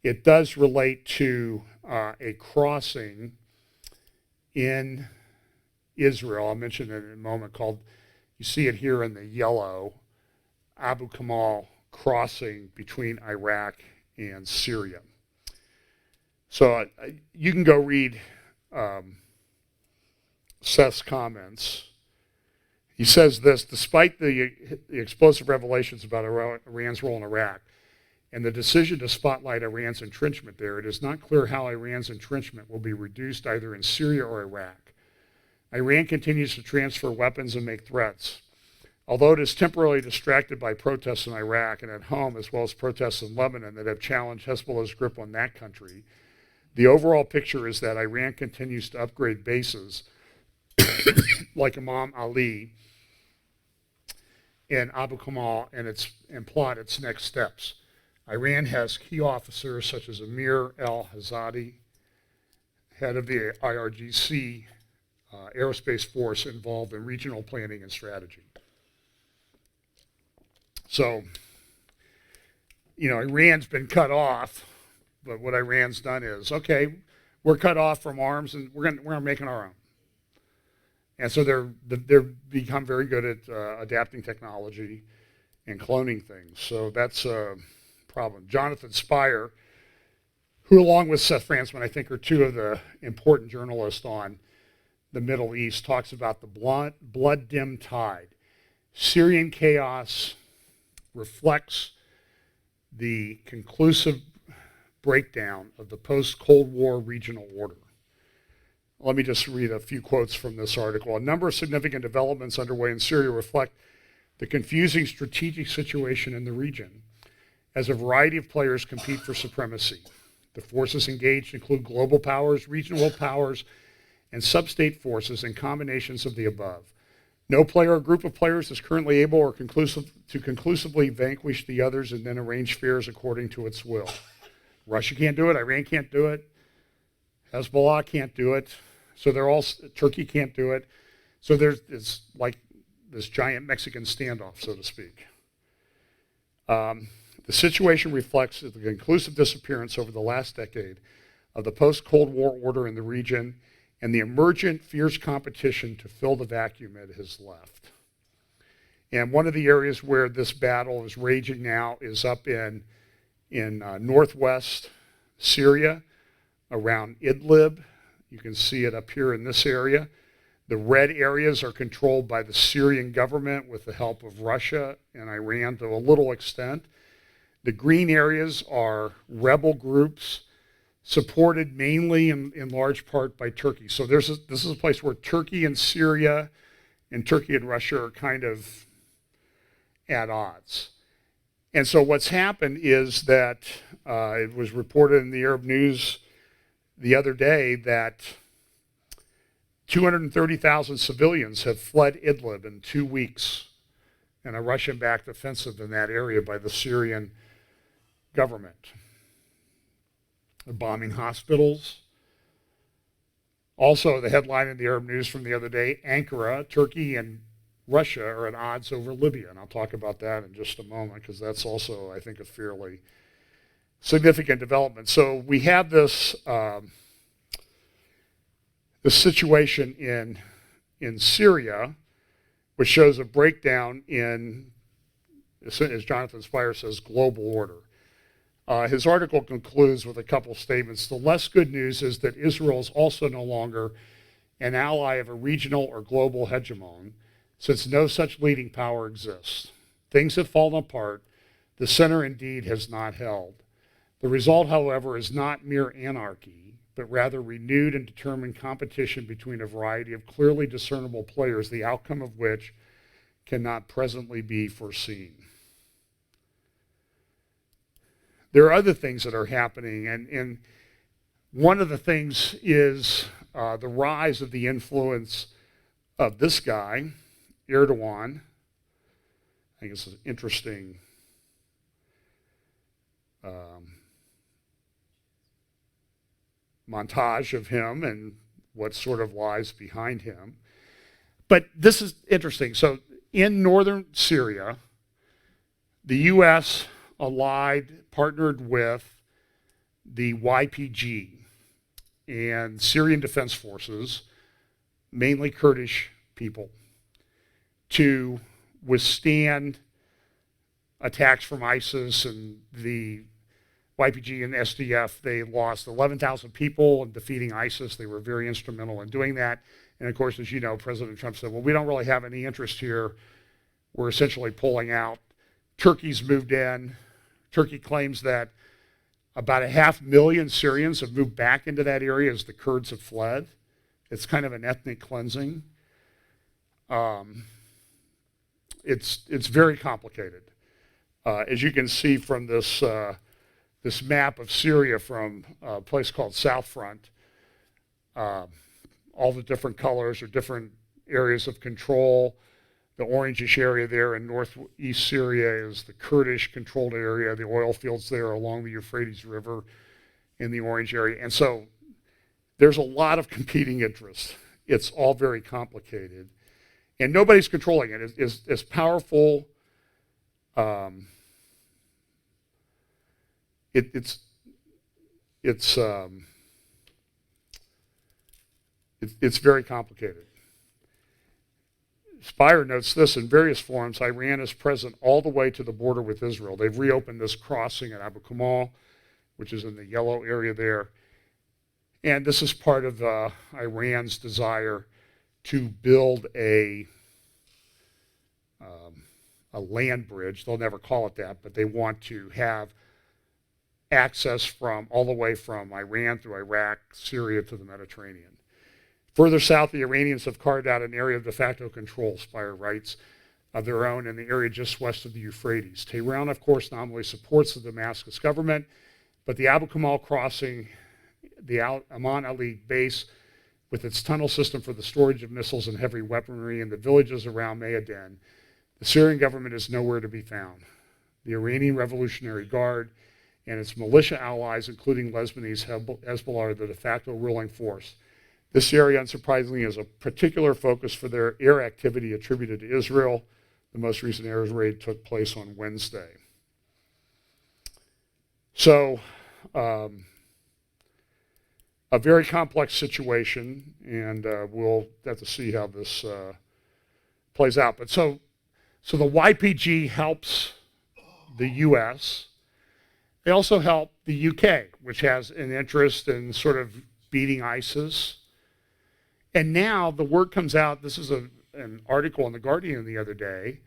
It does relate to a crossing in Israel. I'll mention it in a moment, called, you see it here in the yellow, Abu Kamal crossing between Iraq and Syria. So you can go read Seth's comments. He says this: despite the explosive revelations about Iran's role in Iraq and the decision to spotlight Iran's entrenchment there, it is not clear how Iran's entrenchment will be reduced either in Syria or Iraq. Iran continues to transfer weapons and make threats. Although it is temporarily distracted by protests in Iraq and at home, as well as protests in Lebanon that have challenged Hezbollah's grip on that country, the overall picture is that Iran continues to upgrade bases like Imam Ali and Abu Kamal and plot its next steps. Iran has key officers such as Amir al-Hazadi, head of the IRGC aerospace force, involved in regional planning and strategy. So, Iran's been cut off, but what Iran's done is, okay, we're cut off from arms, and we're making our own. And so they're become very good at adapting technology and cloning things. So that's a problem. Jonathan Spire, who along with Seth Fransman, I think are two of the important journalists on the Middle East, talks about the blood-dimmed tide. Syrian chaos reflects the conclusive breakdown of the post-Cold War regional order. Let me just read a few quotes from this article. A number of significant developments underway in Syria reflect the confusing strategic situation in the region as a variety of players compete for supremacy. The forces engaged include global powers, regional powers, and sub-state forces and combinations of the above. No player or group of players is currently able or conclusively vanquish the others and then arrange affairs according to its will. Russia can't do it, Iran can't do it, Hezbollah can't do it, Turkey can't do it. So it's like this giant Mexican standoff, so to speak. The situation reflects the conclusive disappearance over the last decade of the post-Cold War order in the region and the emergent fierce competition to fill the vacuum it has left. And one of the areas where this battle is raging now is up in northwest Syria, around Idlib. You can see it up here in this area. The red areas are controlled by the Syrian government with the help of Russia and Iran to a little extent. The green areas are rebel groups supported mainly in large part by Turkey. So this is a place where Turkey and Syria and Turkey and Russia are kind of at odds. And so what's happened is that it was reported in the Arab news the other day that 230,000 civilians have fled Idlib in 2 weeks in a Russian-backed offensive in that area by the Syrian government. They're bombing hospitals. Also, the headline in the Arab news from the other day, Ankara, Turkey, and Russia are at odds over Libya. And I'll talk about that in just a moment because that's also, I think, a fairly significant development. So we have this situation in Syria, which shows a breakdown in, as Jonathan Spire says, global order. His article concludes with a couple statements. The less good news is that Israel is also no longer an ally of a regional or global hegemon, since no such leading power exists. Things have fallen apart. The center indeed has not held. The result, however, is not mere anarchy, but rather renewed and determined competition between a variety of clearly discernible players, the outcome of which cannot presently be foreseen. There are other things that are happening, and one of the things is the rise of the influence of this guy, Erdogan. I think it's an interesting montage of him and what sort of lies behind him. But this is interesting. So in northern Syria, the U.S. partnered with the YPG and Syrian Defense Forces, mainly Kurdish people, to withstand attacks from ISIS and the YPG and SDF. They lost 11,000 people in defeating ISIS. They were very instrumental in doing that. And of course, as you know, President Trump said, well, we don't really have any interest here. We're essentially pulling out. Turkey's moved in. Turkey claims that about 500,000 Syrians have moved back into that area as the Kurds have fled. It's kind of an ethnic cleansing. It's very complicated. As you can see from this this map of Syria from a place called South Front, all the different colors are different areas of control. The orangish area there in northeast Syria is the Kurdish controlled area, the oil fields there along the Euphrates River in the orange area. And so there's a lot of competing interests. It's all very complicated. And nobody's controlling it. As powerful Um, it's very complicated. Spire notes this: in various forms, Iran is present all the way to the border with Israel. They've reopened this crossing at Abu Kamal, which is in the yellow area there. And this is part of Iran's desire to build a land bridge. They'll never call it that, but they want to have access from all the way from Iran through Iraq, Syria to the Mediterranean. Further south, the Iranians have carved out an area of de facto control, Spire writes, of their own in the area just west of the Euphrates. Tehran, of course, nominally supports the Damascus government, but the Abu Kamal crossing, the Aman Ali base, with its tunnel system for the storage of missiles and heavy weaponry, and the villages around Mayadin, the Syrian government is nowhere to be found. The Iranian Revolutionary Guard and its militia allies, including Lebanese Hezbollah, are the de facto ruling force. This area, unsurprisingly, is a particular focus for their air activity attributed to Israel. The most recent air raid took place on Wednesday. So, a very complex situation, and we'll have to see how this plays out. But so the YPG helps the U.S. They also help the U.K., which has an interest in sort of beating ISIS. And now the word comes out, this is an article in The Guardian the other day,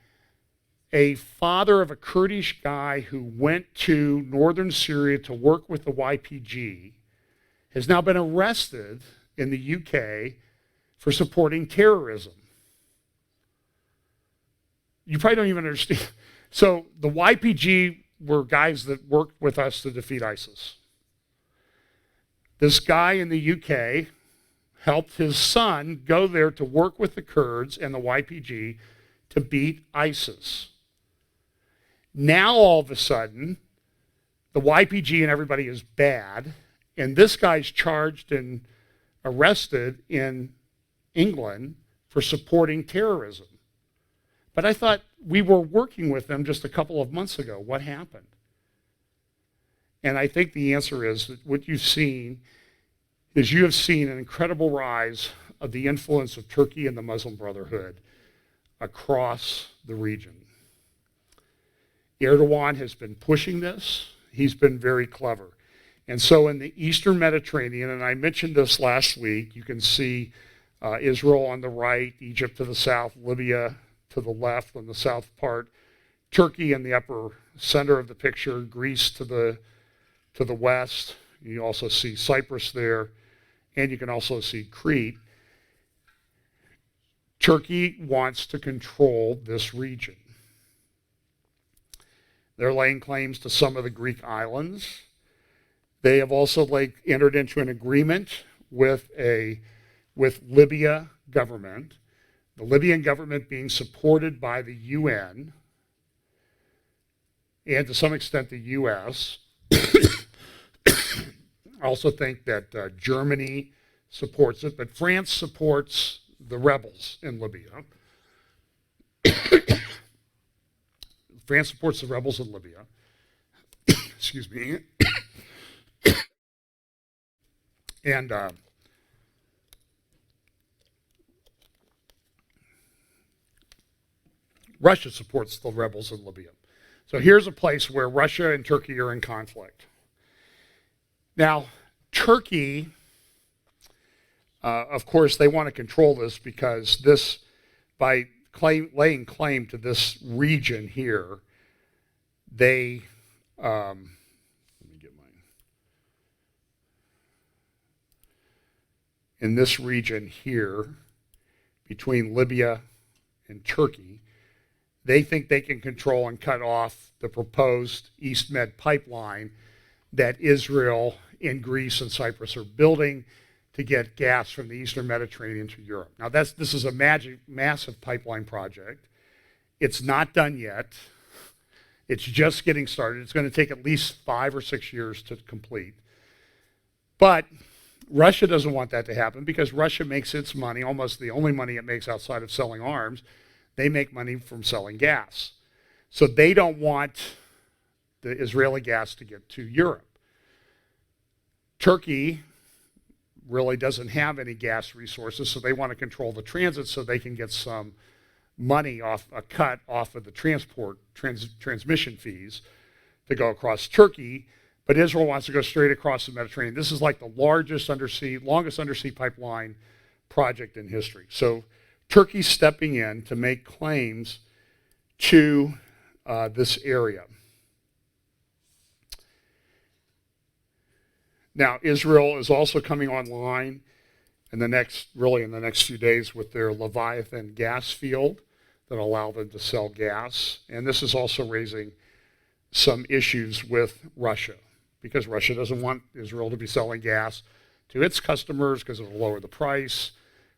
a father of a Kurdish guy who went to northern Syria to work with the YPG has now been arrested in the UK for supporting terrorism. You probably don't even understand. So the YPG were guys that worked with us to defeat ISIS. This guy in the UK helped his son go there to work with the Kurds and the YPG to beat ISIS. Now all of a sudden, the YPG and everybody is bad, and this guy's charged and arrested in England for supporting terrorism. But I thought we were working with them just a couple of months ago. What happened? And I think the answer is that what you've seen is you have seen an incredible rise of the influence of Turkey and the Muslim Brotherhood across the region. Erdogan has been pushing this. He's been very clever. And so in the Eastern Mediterranean, and I mentioned this last week, you can see Israel on the right, Egypt to the south, Libya to the left on the south part, Turkey in the upper center of the picture, Greece to the west. You also see Cyprus there, and you can also see Crete. Turkey wants to control this region. They're laying claims to some of the Greek islands. They have also entered into an agreement with Libya government, the Libyan government being supported by the UN and to some extent the US. I also think that Germany supports it, but France supports the rebels in Libya. France supports the rebels in Libya. Excuse me. And Russia supports the rebels in Libya. So here's a place where Russia and Turkey are in conflict. Now, Turkey, of course, they want to control this because this, by laying claim to this region here, they, let me get mine. In this region here, between Libya and Turkey, they think they can control and cut off the proposed East Med pipeline that Israel and Greece and Cyprus are building to get gas from the Eastern Mediterranean to Europe. Now this is a massive pipeline project. It's not done yet. It's just getting started. It's going to take at least 5 or 6 years to complete. But Russia doesn't want that to happen because Russia makes its money, almost the only money it makes outside of selling arms. They make money from selling gas. So they don't want the Israeli gas to get to Europe. Turkey really doesn't have any gas resources, so they want to control the transit so they can get some money off, a cut off of the transmission fees to go across Turkey. But Israel wants to go straight across the Mediterranean. This is like the longest undersea pipeline project in history. So Turkey's stepping in to make claims to this area. Now, Israel is also coming online in the next few days with their Leviathan gas field that allow them to sell gas. And this is also raising some issues with Russia, because Russia doesn't want Israel to be selling gas to its customers because it will lower the price.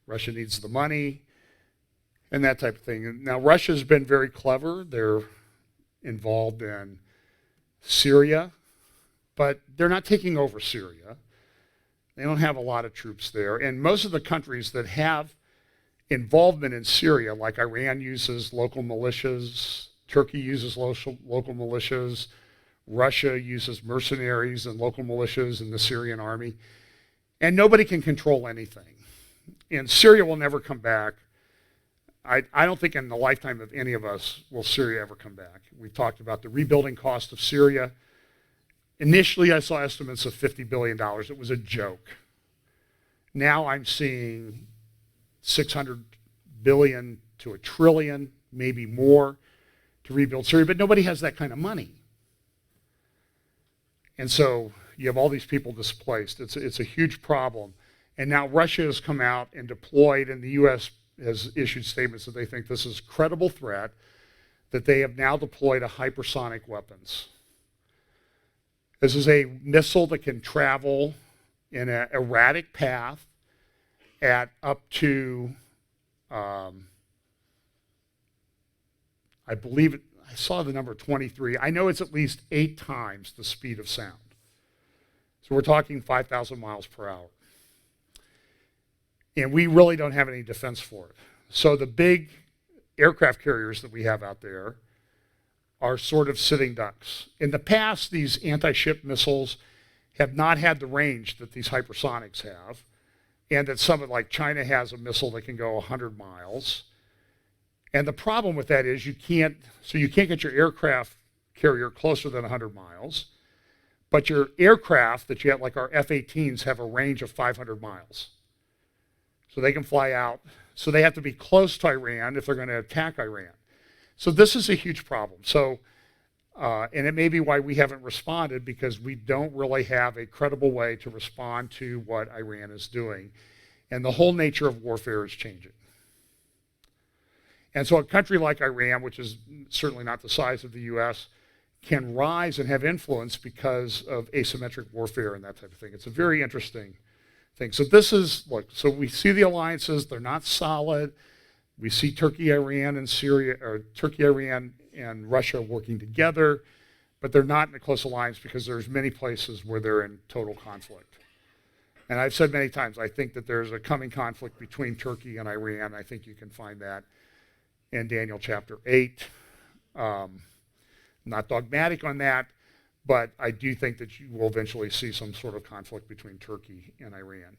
Russia needs the money and that type of thing. Now, Russia's been very clever. They're involved in Syria, but they're not taking over Syria. They don't have a lot of troops there. And most of the countries that have involvement in Syria, like Iran uses local militias, Turkey uses local militias, Russia uses mercenaries and local militias in the Syrian army, and nobody can control anything. And Syria will never come back. I don't think in the lifetime of any of us will Syria ever come back. We talked about the rebuilding cost of Syria. Initially, I saw estimates of $50 billion. It was a joke. Now I'm seeing $600 billion to $1 trillion, maybe more, to rebuild Syria, but nobody has that kind of money. And so you have all these people displaced. It's a huge problem. And now Russia has come out and deployed, and the U.S. has issued statements that they think this is a credible threat, that they have now deployed a hypersonic weapons. This is a missile that can travel in an erratic path at up to, I believe, I saw the number 23. I know it's at least 8 times the speed of sound. So we're talking 5,000 miles per hour. And we really don't have any defense for it. So the big aircraft carriers that we have out there are sort of sitting ducks. In the past, these anti-ship missiles have not had the range that these hypersonics have, and that some of, like China has a missile that can go 100 miles. And the problem with that is you can't get your aircraft carrier closer than 100 miles, but your aircraft that you have, like our F-18s, have a range of 500 miles. So they can fly out. So they have to be close to Iran if they're going to attack Iran. So this is a huge problem. So, and it may be why we haven't responded, because we don't really have a credible way to respond to what Iran is doing. And the whole nature of warfare is changing. And so a country like Iran, which is certainly not the size of the U.S., can rise and have influence because of asymmetric warfare and that type of thing. It's a very interesting thing. So this is, look, so we see the alliances, they're not solid. We see Turkey, Iran, and Syria, or Turkey, Iran, and Russia working together, but they're not in a close alliance because there's many places where they're in total conflict. And I've said many times, I think that there's a coming conflict between Turkey and Iran. I think you can find that in Daniel chapter 8. Not dogmatic on that, but I do think that you will eventually see some sort of conflict between Turkey and Iran.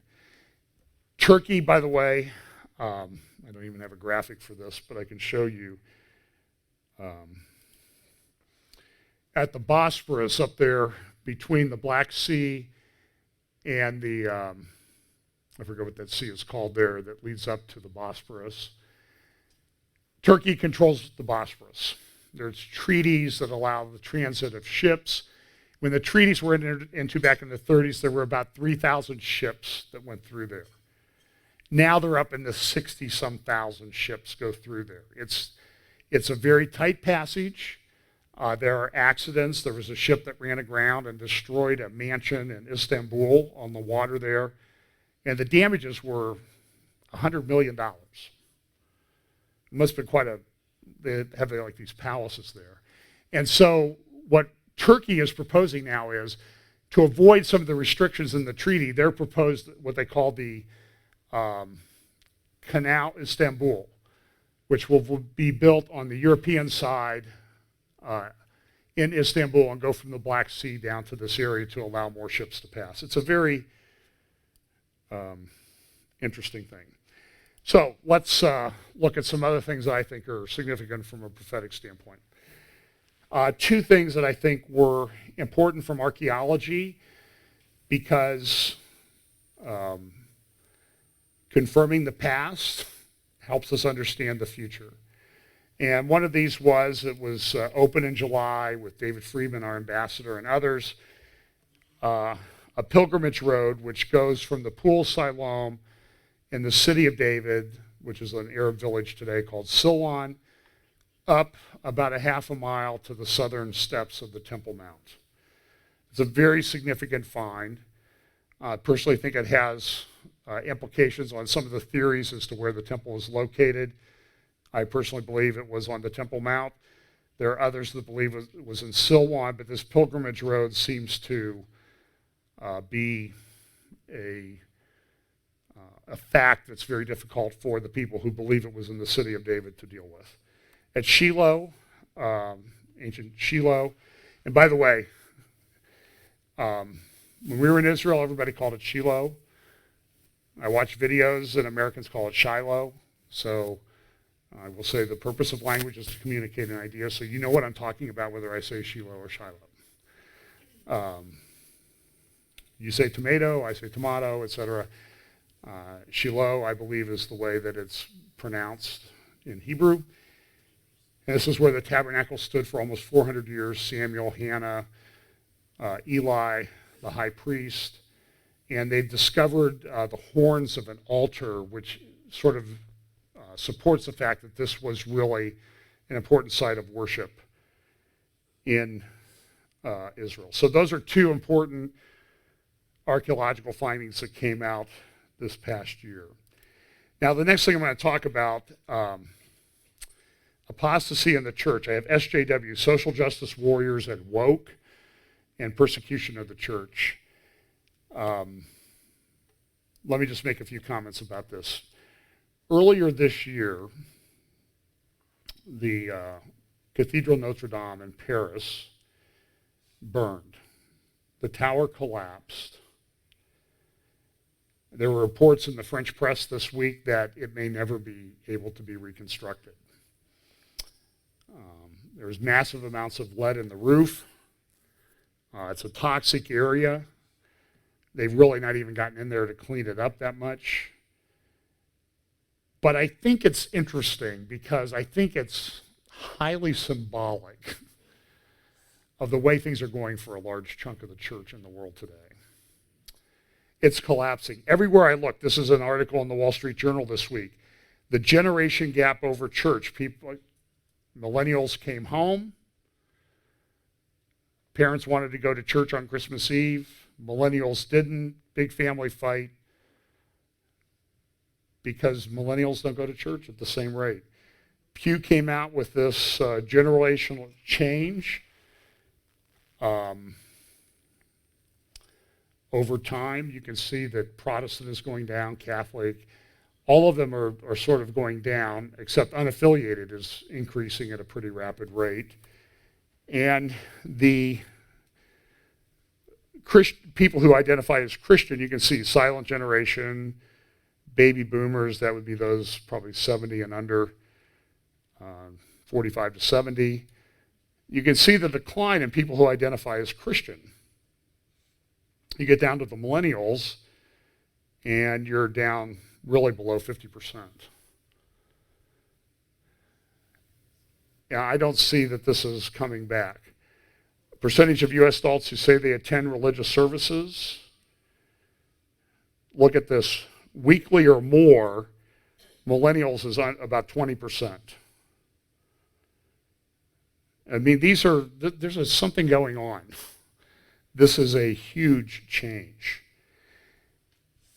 Turkey, by the way, I don't even have a graphic for this, but I can show you at the Bosporus up there between the Black Sea and the, I forget what that sea is called there that leads up to the Bosporus. Turkey controls the Bosporus. There's treaties that allow the transit of ships. When the treaties were entered into back in the 30s, there were about 3,000 ships that went through there. Now they're up in the 60-some thousand ships go through there. It's a very tight passage. There are accidents. There was a ship that ran aground and destroyed a mansion in Istanbul on the water there. And the damages were $100 million. It must have been quite a, they have like these palaces there. And so what Turkey is proposing now is, to avoid some of the restrictions in the treaty, they're proposed what they call the Canal Istanbul, which will be built on the European side in Istanbul and go from the Black Sea down to this area to allow more ships to pass. It's a very interesting thing. So let's look at some other things that I think are significant from a prophetic standpoint. Two things that I think were important from archaeology because confirming the past helps us understand the future. And one of these was, it was open in July with David Friedman, our ambassador, and others, a pilgrimage road which goes from the Pool Siloam in the city of David, which is an Arab village today called Silwan, up about a half a mile to the southern steps of the Temple Mount. It's a very significant find. I personally think it has implications on some of the theories as to where the temple is located. I personally believe it was on the Temple Mount. There are others that believe it was in Silwan, but this pilgrimage road seems to be a fact that's very difficult for the people who believe it was in the city of David to deal with. At Shiloh, ancient Shiloh, and by the way, when we were in Israel, everybody called it Shiloh. I watch videos and Americans call it Shiloh. So I will say the purpose of language is to communicate an idea, so you know what I'm talking about whether I say Shiloh or Shiloh. You say tomato, I say tomato, etc. Shiloh, I believe, is the way that it's pronounced in Hebrew. And this is where the tabernacle stood for almost 400 years. Samuel, Hannah, Eli, the high priest. And they discovered the horns of an altar, which sort of supports the fact that this was really an important site of worship in Israel. So those are two important archaeological findings that came out this past year. Now, the next thing I'm going to talk about, apostasy in the church. I have SJW, social justice warriors, and woke, and persecution of the church. Let me just make a few comments about this. Earlier this year, the Cathedral Notre Dame in Paris burned. The tower collapsed. There were reports in the French press this week that it may never be able to be reconstructed. There's massive amounts of lead in the roof. It's a toxic area. They've really not even gotten in there to clean it up that much. But I think it's interesting because I think it's highly symbolic of the way things are going for a large chunk of the church in the world today. It's collapsing. Everywhere I look, this is an article in the Wall Street Journal this week, the generation gap over church. Millennials came home. Parents wanted to go to church on Christmas Eve. Millennials didn't. Big family fight because millennials don't go to church at the same rate. Pew came out with this generational change. Over time, you can see that Protestant is going down, Catholic. All of them are sort of going down, except unaffiliated is increasing at a pretty rapid rate. And the people who identify as Christian, you can see silent generation, baby boomers, that would be those probably 70 and under, 45 to 70. You can see the decline in people who identify as Christian. You get down to the millennials, and you're down really below 50%. Yeah, I don't see that this is coming back. Percentage of U.S. adults who say they attend religious services, look at this, weekly or more, millennials is about 20%. I mean, there's something going on. This is a huge change.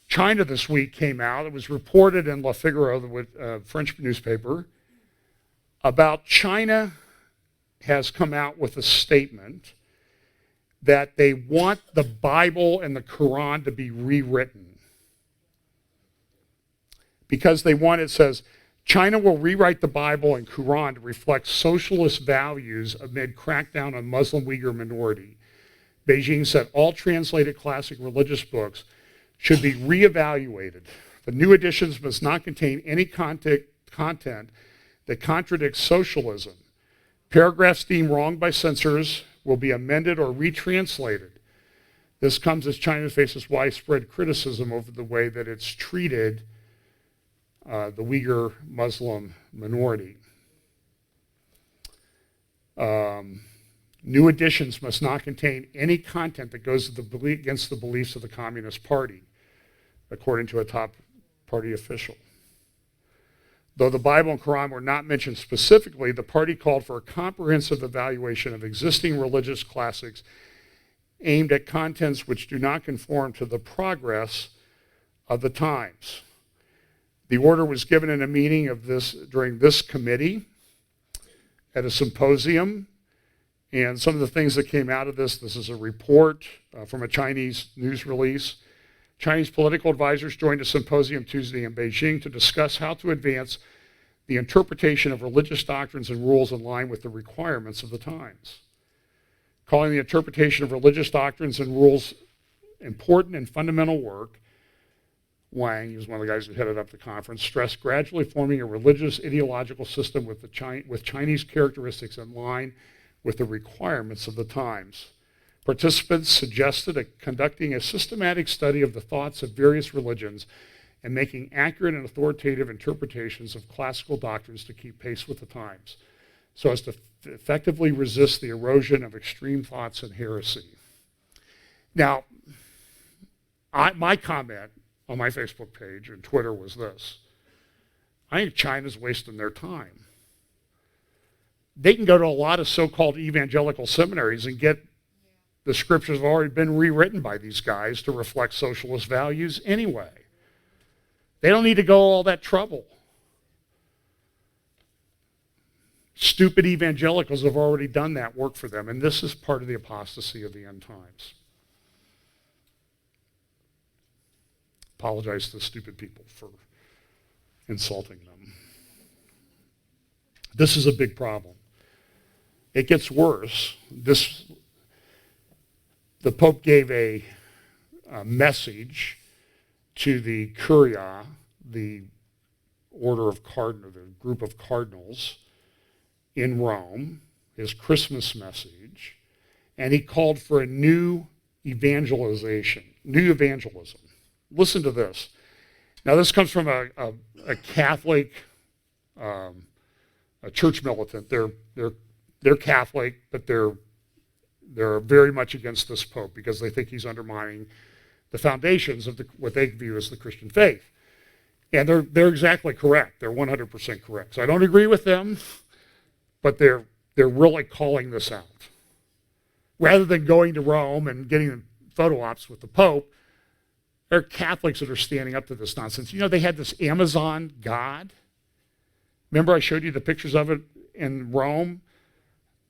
China this week came out. It was reported in Le Figaro, the French newspaper, about China has come out with a statement that they want the Bible and the Quran to be rewritten. Because they want, it says, China will rewrite the Bible and Quran to reflect socialist values amid crackdown on Muslim Uyghur minority. Beijing said all translated classic religious books should be reevaluated. The new editions must not contain any content that contradicts socialism. Paragraphs deemed wrong by censors will be amended or retranslated. This comes as China faces widespread criticism over the way that it's treated the Uyghur Muslim minority. New editions must not contain any content that goes against the beliefs of the Communist Party, according to a top party official. Though the Bible and Quran were not mentioned specifically, the party called for a comprehensive evaluation of existing religious classics aimed at contents which do not conform to the progress of the times. The order was given in a meeting during this committee at a symposium, and some of the things that came out of this is a report from a Chinese news release. Chinese political advisors joined a symposium Tuesday in Beijing to discuss how to advance the interpretation of religious doctrines and rules in line with the requirements of the times. Calling the interpretation of religious doctrines and rules important and fundamental work, Wang, he was one of the guys who headed up the conference, stressed gradually forming a religious ideological system with Chinese characteristics in line with the requirements of the times. Participants suggested conducting a systematic study of the thoughts of various religions and making accurate and authoritative interpretations of classical doctrines to keep pace with the times, so as to effectively resist the erosion of extreme thoughts and heresy. Now, my comment on my Facebook page and Twitter was this: I think China's wasting their time. They can go to a lot of so-called evangelical seminaries and get the scriptures have already been rewritten by these guys to reflect socialist values anyway. They don't need to go all that trouble. Stupid evangelicals have already done that work for them, and this is part of the apostasy of the end times. Apologize to the stupid people for insulting them. This is a big problem. It gets worse. The Pope gave a message to the Curia, the order of cardinal, the group of cardinals in Rome, his Christmas message, and he called for a new evangelism. Listen to this. Now, this comes from a Catholic, a church militant. They're Catholic, but they're very much against this Pope because they think he's undermining the foundations of what they view as the Christian faith. And they're exactly correct. They're 100% correct. So I don't agree with them, but they're really calling this out. Rather than going to Rome and getting photo ops with the Pope, there are Catholics that are standing up to this nonsense. You know, they had this Amazon god. Remember I showed you the pictures of it in Rome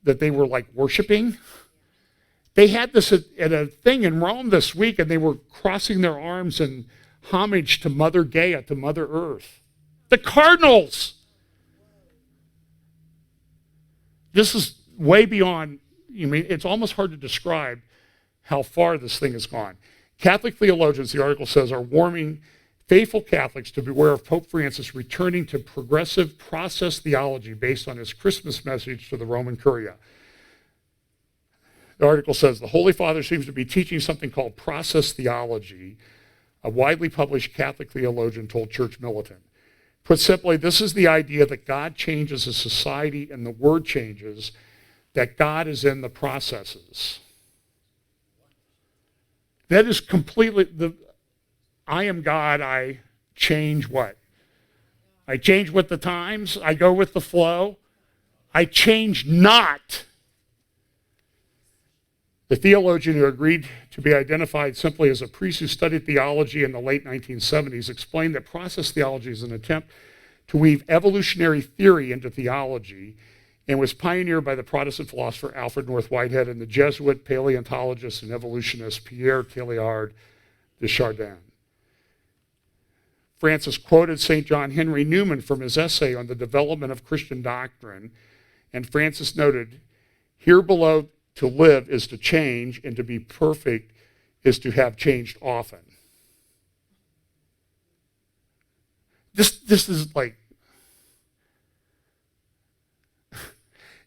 that they were like worshiping? They had this at a thing in Rome this week, and they were crossing their arms in homage to Mother Gaia, to Mother Earth. The Cardinals! This is way beyond, it's almost hard to describe how far this thing has gone. Catholic theologians, the article says, are warning faithful Catholics to beware of Pope Francis returning to progressive process theology based on his Christmas message to the Roman Curia. The article says, the Holy Father seems to be teaching something called process theology, a widely published Catholic theologian told Church Militant. Put simply, this is the idea that God changes a society and the word changes, that God is in the processes. That is completely, I am God, I change what? I change with the times, I go with the flow, I change not. The theologian who agreed to be identified simply as a priest who studied theology in the late 1970s explained that process theology is an attempt to weave evolutionary theory into theology and was pioneered by the Protestant philosopher Alfred North Whitehead and the Jesuit paleontologist and evolutionist Pierre Teilhard de Chardin. Francis quoted St. John Henry Newman from his essay on the development of Christian doctrine, and Francis noted, "Here below, to live is to change, and to be perfect is to have changed often." This is like,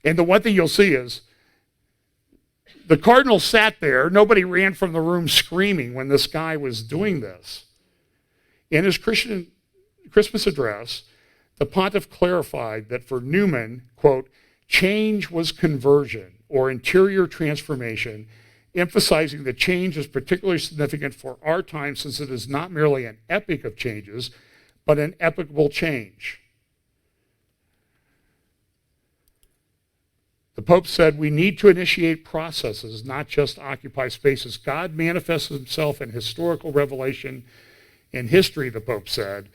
and the one thing you'll see is the cardinal sat there. Nobody ran from the room screaming when this guy was doing this. In his Christmas address, the pontiff clarified that for Newman, quote, change was conversion or interior transformation, emphasizing that change is particularly significant for our time since it is not merely an epoch of changes, but an epochal change. The Pope said we need to initiate processes, not just occupy spaces. God manifests himself in historical revelation in history, the Pope said.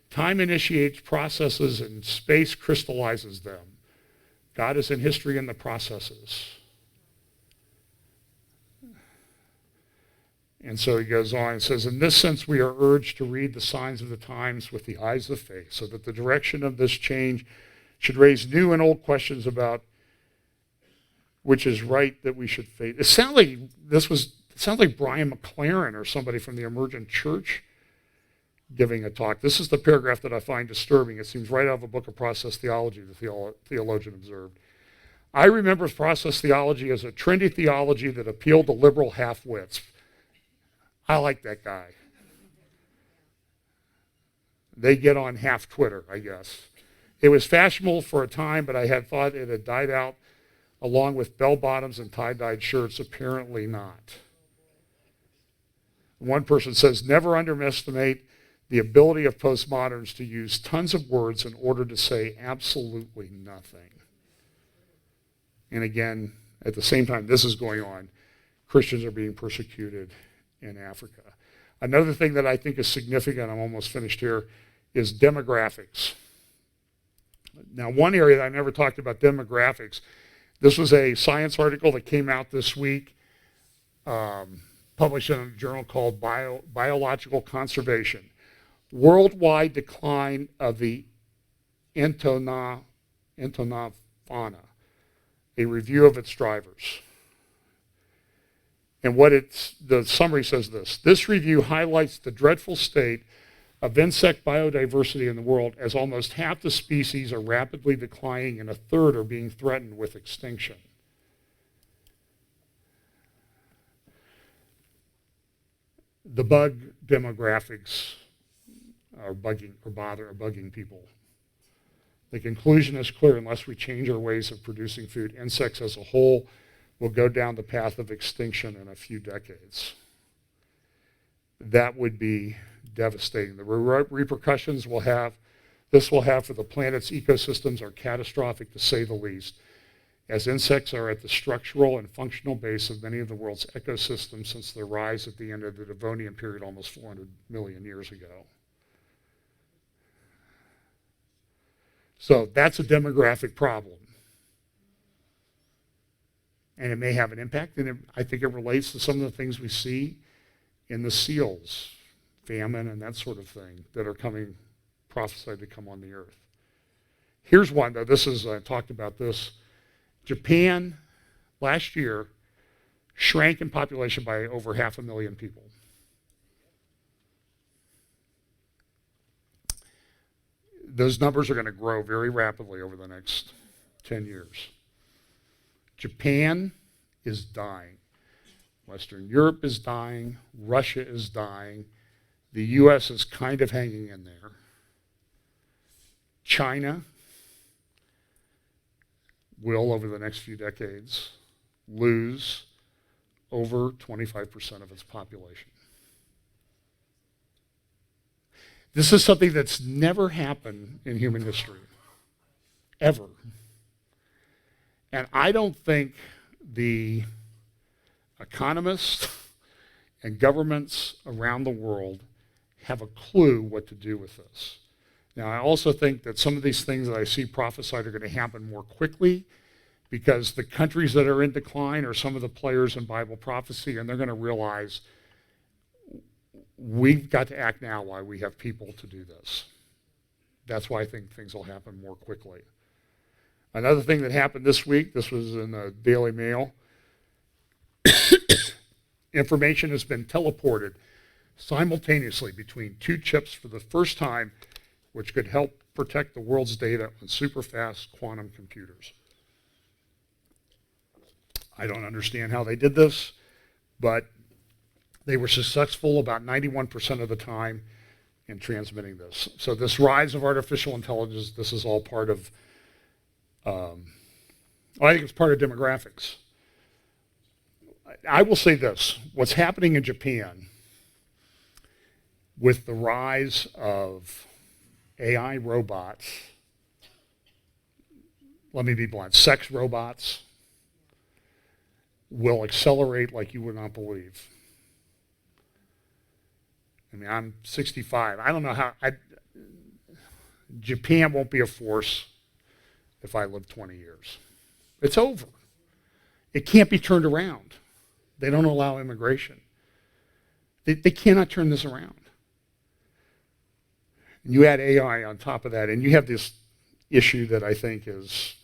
Time initiates processes and space crystallizes them. God is in history in the processes. And so he goes on and says, in this sense, we are urged to read the signs of the times with the eyes of faith, so that the direction of this change should raise new and old questions about which is right that we should face. It sounds like Brian McLaren or somebody from the Emergent Church giving a talk. This is the paragraph that I find disturbing. It seems right out of a book of process theology, the theologian observed. I remember process theology as a trendy theology that appealed to liberal half-wits. I like that guy. They get on half Twitter, I guess. It was fashionable for a time, but I had thought it had died out along with bell-bottoms and tie-dyed shirts. Apparently not. One person says, never underestimate the ability of postmoderns to use tons of words in order to say absolutely nothing. And again, at the same time this is going on, Christians are being persecuted in Africa. Another thing that I think is significant, I'm almost finished here, is demographics. Now, one area that I never talked about demographics, this was a science article that came out this week, published in a journal called Biological Conservation. Worldwide decline of the Entona fauna, a review of its drivers. And the summary says this: this review highlights the dreadful state of insect biodiversity in the world, as almost half the species are rapidly declining and a third are being threatened with extinction. The bug demographics are bugging people. The conclusion is clear: unless we change our ways of producing food, insects as a whole will go down the path of extinction in a few decades. That would be devastating. The repercussions this will have for the planet's ecosystems are catastrophic, to say the least, as insects are at the structural and functional base of many of the world's ecosystems since their rise at the end of the Devonian period almost 400 million years ago. So that's a demographic problem. And it may have an impact, and I think it relates to some of the things we see in the seals, famine and that sort of thing, that are prophesied to come on the earth. Here's one, though. I talked about this. Japan, last year, shrank in population by over 500,000 people. Those numbers are going to grow very rapidly over the next 10 years. Japan is dying. Western Europe is dying. Russia is dying. The U.S. is kind of hanging in there. China will, over the next few decades, lose over 25% of its population. This is something that's never happened in human history, ever. And I don't think the economists and governments around the world have a clue what to do with this. Now, I also think that some of these things that I see prophesied are going to happen more quickly, because the countries that are in decline are some of the players in Bible prophecy, and they're going to realize we've got to act now while we have people to do this. That's why I think things will happen more quickly. Another thing that happened this week, this was in the Daily Mail, information has been teleported simultaneously between two chips for the first time, which could help protect the world's data on super-fast quantum computers. I don't understand how they did this, but they were successful about 91% of the time in transmitting this. So this rise of artificial intelligence, this is all part of, I think it's part of demographics. I will say this, what's happening in Japan with the rise of AI robots, let me be blunt, sex robots will accelerate like you would not believe. I mean, I'm 65. I don't know how, Japan won't be a force if I live 20 years. It's over. It can't be turned around. They don't allow immigration. They cannot turn this around. And you add AI on top of that, and you have this issue that I think is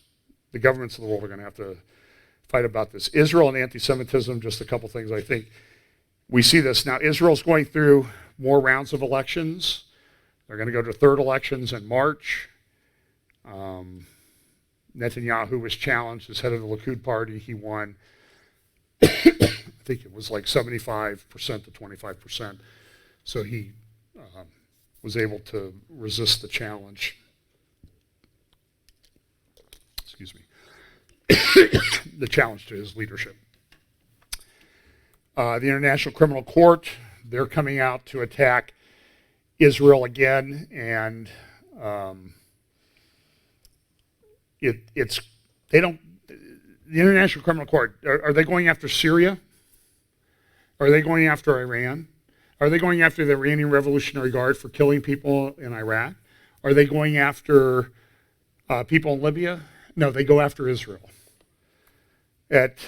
the governments of the world are going to have to fight about this. Israel and anti-Semitism, just a couple things I think. We see this. Now, Israel's going through more rounds of elections. They're going to go to third elections in March. Netanyahu was challenged as head of the Likud party. He won, I think it was like 75% to 25%. So he was able to resist the challenge. Excuse me. The challenge to his leadership. The International Criminal Court, they're coming out to attack Israel again, and the International Criminal Court, are they going after Syria? Are they going after Iran? Are they going after the Iranian Revolutionary Guard for killing people in Iraq? Are they going after people in Libya? No, they go after Israel. At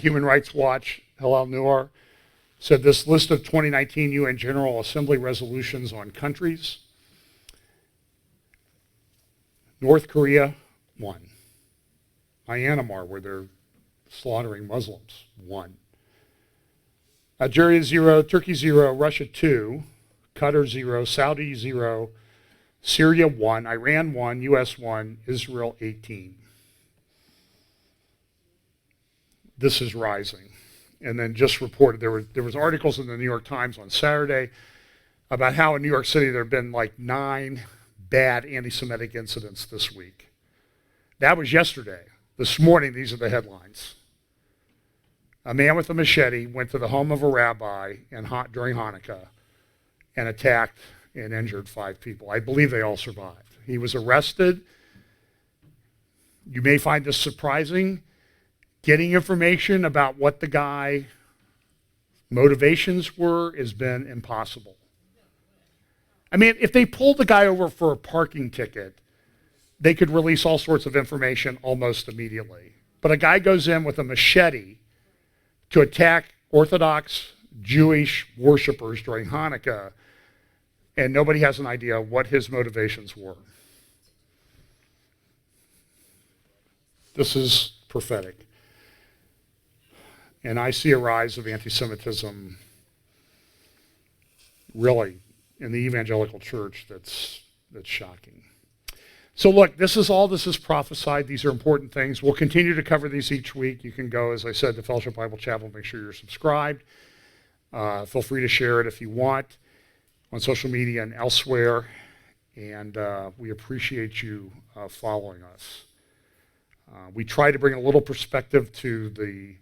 Human Rights Watch, Halal Noor said this list of 2019 UN General Assembly resolutions on countries. North Korea, 1. Myanmar, where they're slaughtering Muslims, 1. Algeria, 0. Turkey, 0. Russia, 2. Qatar, 0. Saudi, 0. Syria, 1. Iran, 1. US, 1. Israel, 18. This is rising. And then just reported, there was articles in the New York Times on Saturday about how in New York City there have been like 9 bad anti-Semitic incidents this week. That was yesterday. This morning, these are the headlines. A man with a machete went to the home of a rabbi during Hanukkah and attacked and injured 5 people. I believe they all survived. He was arrested. You may find this surprising. Getting information about what the guy's motivations were has been impossible. I mean, if they pulled the guy over for a parking ticket, they could release all sorts of information almost immediately. But a guy goes in with a machete to attack Orthodox Jewish worshipers during Hanukkah, and nobody has an idea what his motivations were. This is prophetic. And I see a rise of anti-Semitism really in the evangelical church that's shocking. So look, this is prophesied. These are important things. We'll continue to cover these each week. You can go, as I said, to Fellowship Bible Chapel. Make sure you're subscribed. Feel free to share it if you want on social media and elsewhere. And we appreciate you following us. We try to bring a little perspective to the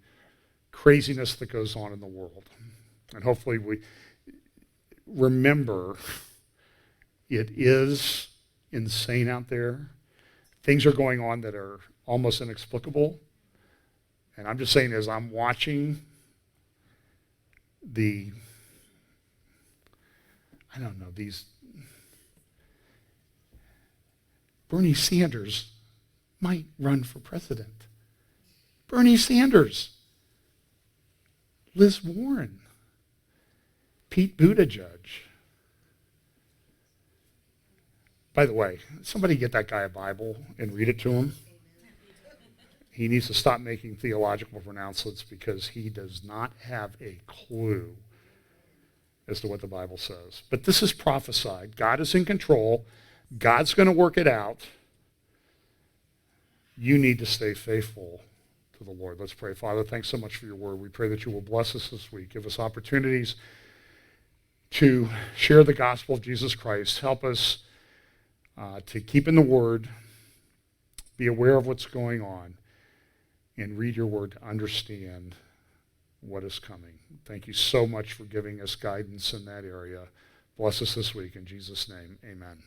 craziness that goes on in the world. And hopefully we remember it is insane out there. Things are going on that are almost inexplicable. And I'm just saying, as I'm watching these Bernie Sanders might run for president. Bernie Sanders. Liz Warren. Pete Buttigieg. By the way, somebody get that guy a Bible and read it to him. He needs to stop making theological pronouncements because he does not have a clue as to what the Bible says. But this is prophesied. God is in control. God's going to work it out. You need to stay faithful to the Lord. Let's pray. Father, thanks so much for your word. We pray that you will bless us this week. Give us opportunities to share the gospel of Jesus Christ. Help us to keep in the word, be aware of what's going on, and read your word to understand what is coming. Thank you so much for giving us guidance in that area. Bless us this week. In Jesus' name, amen.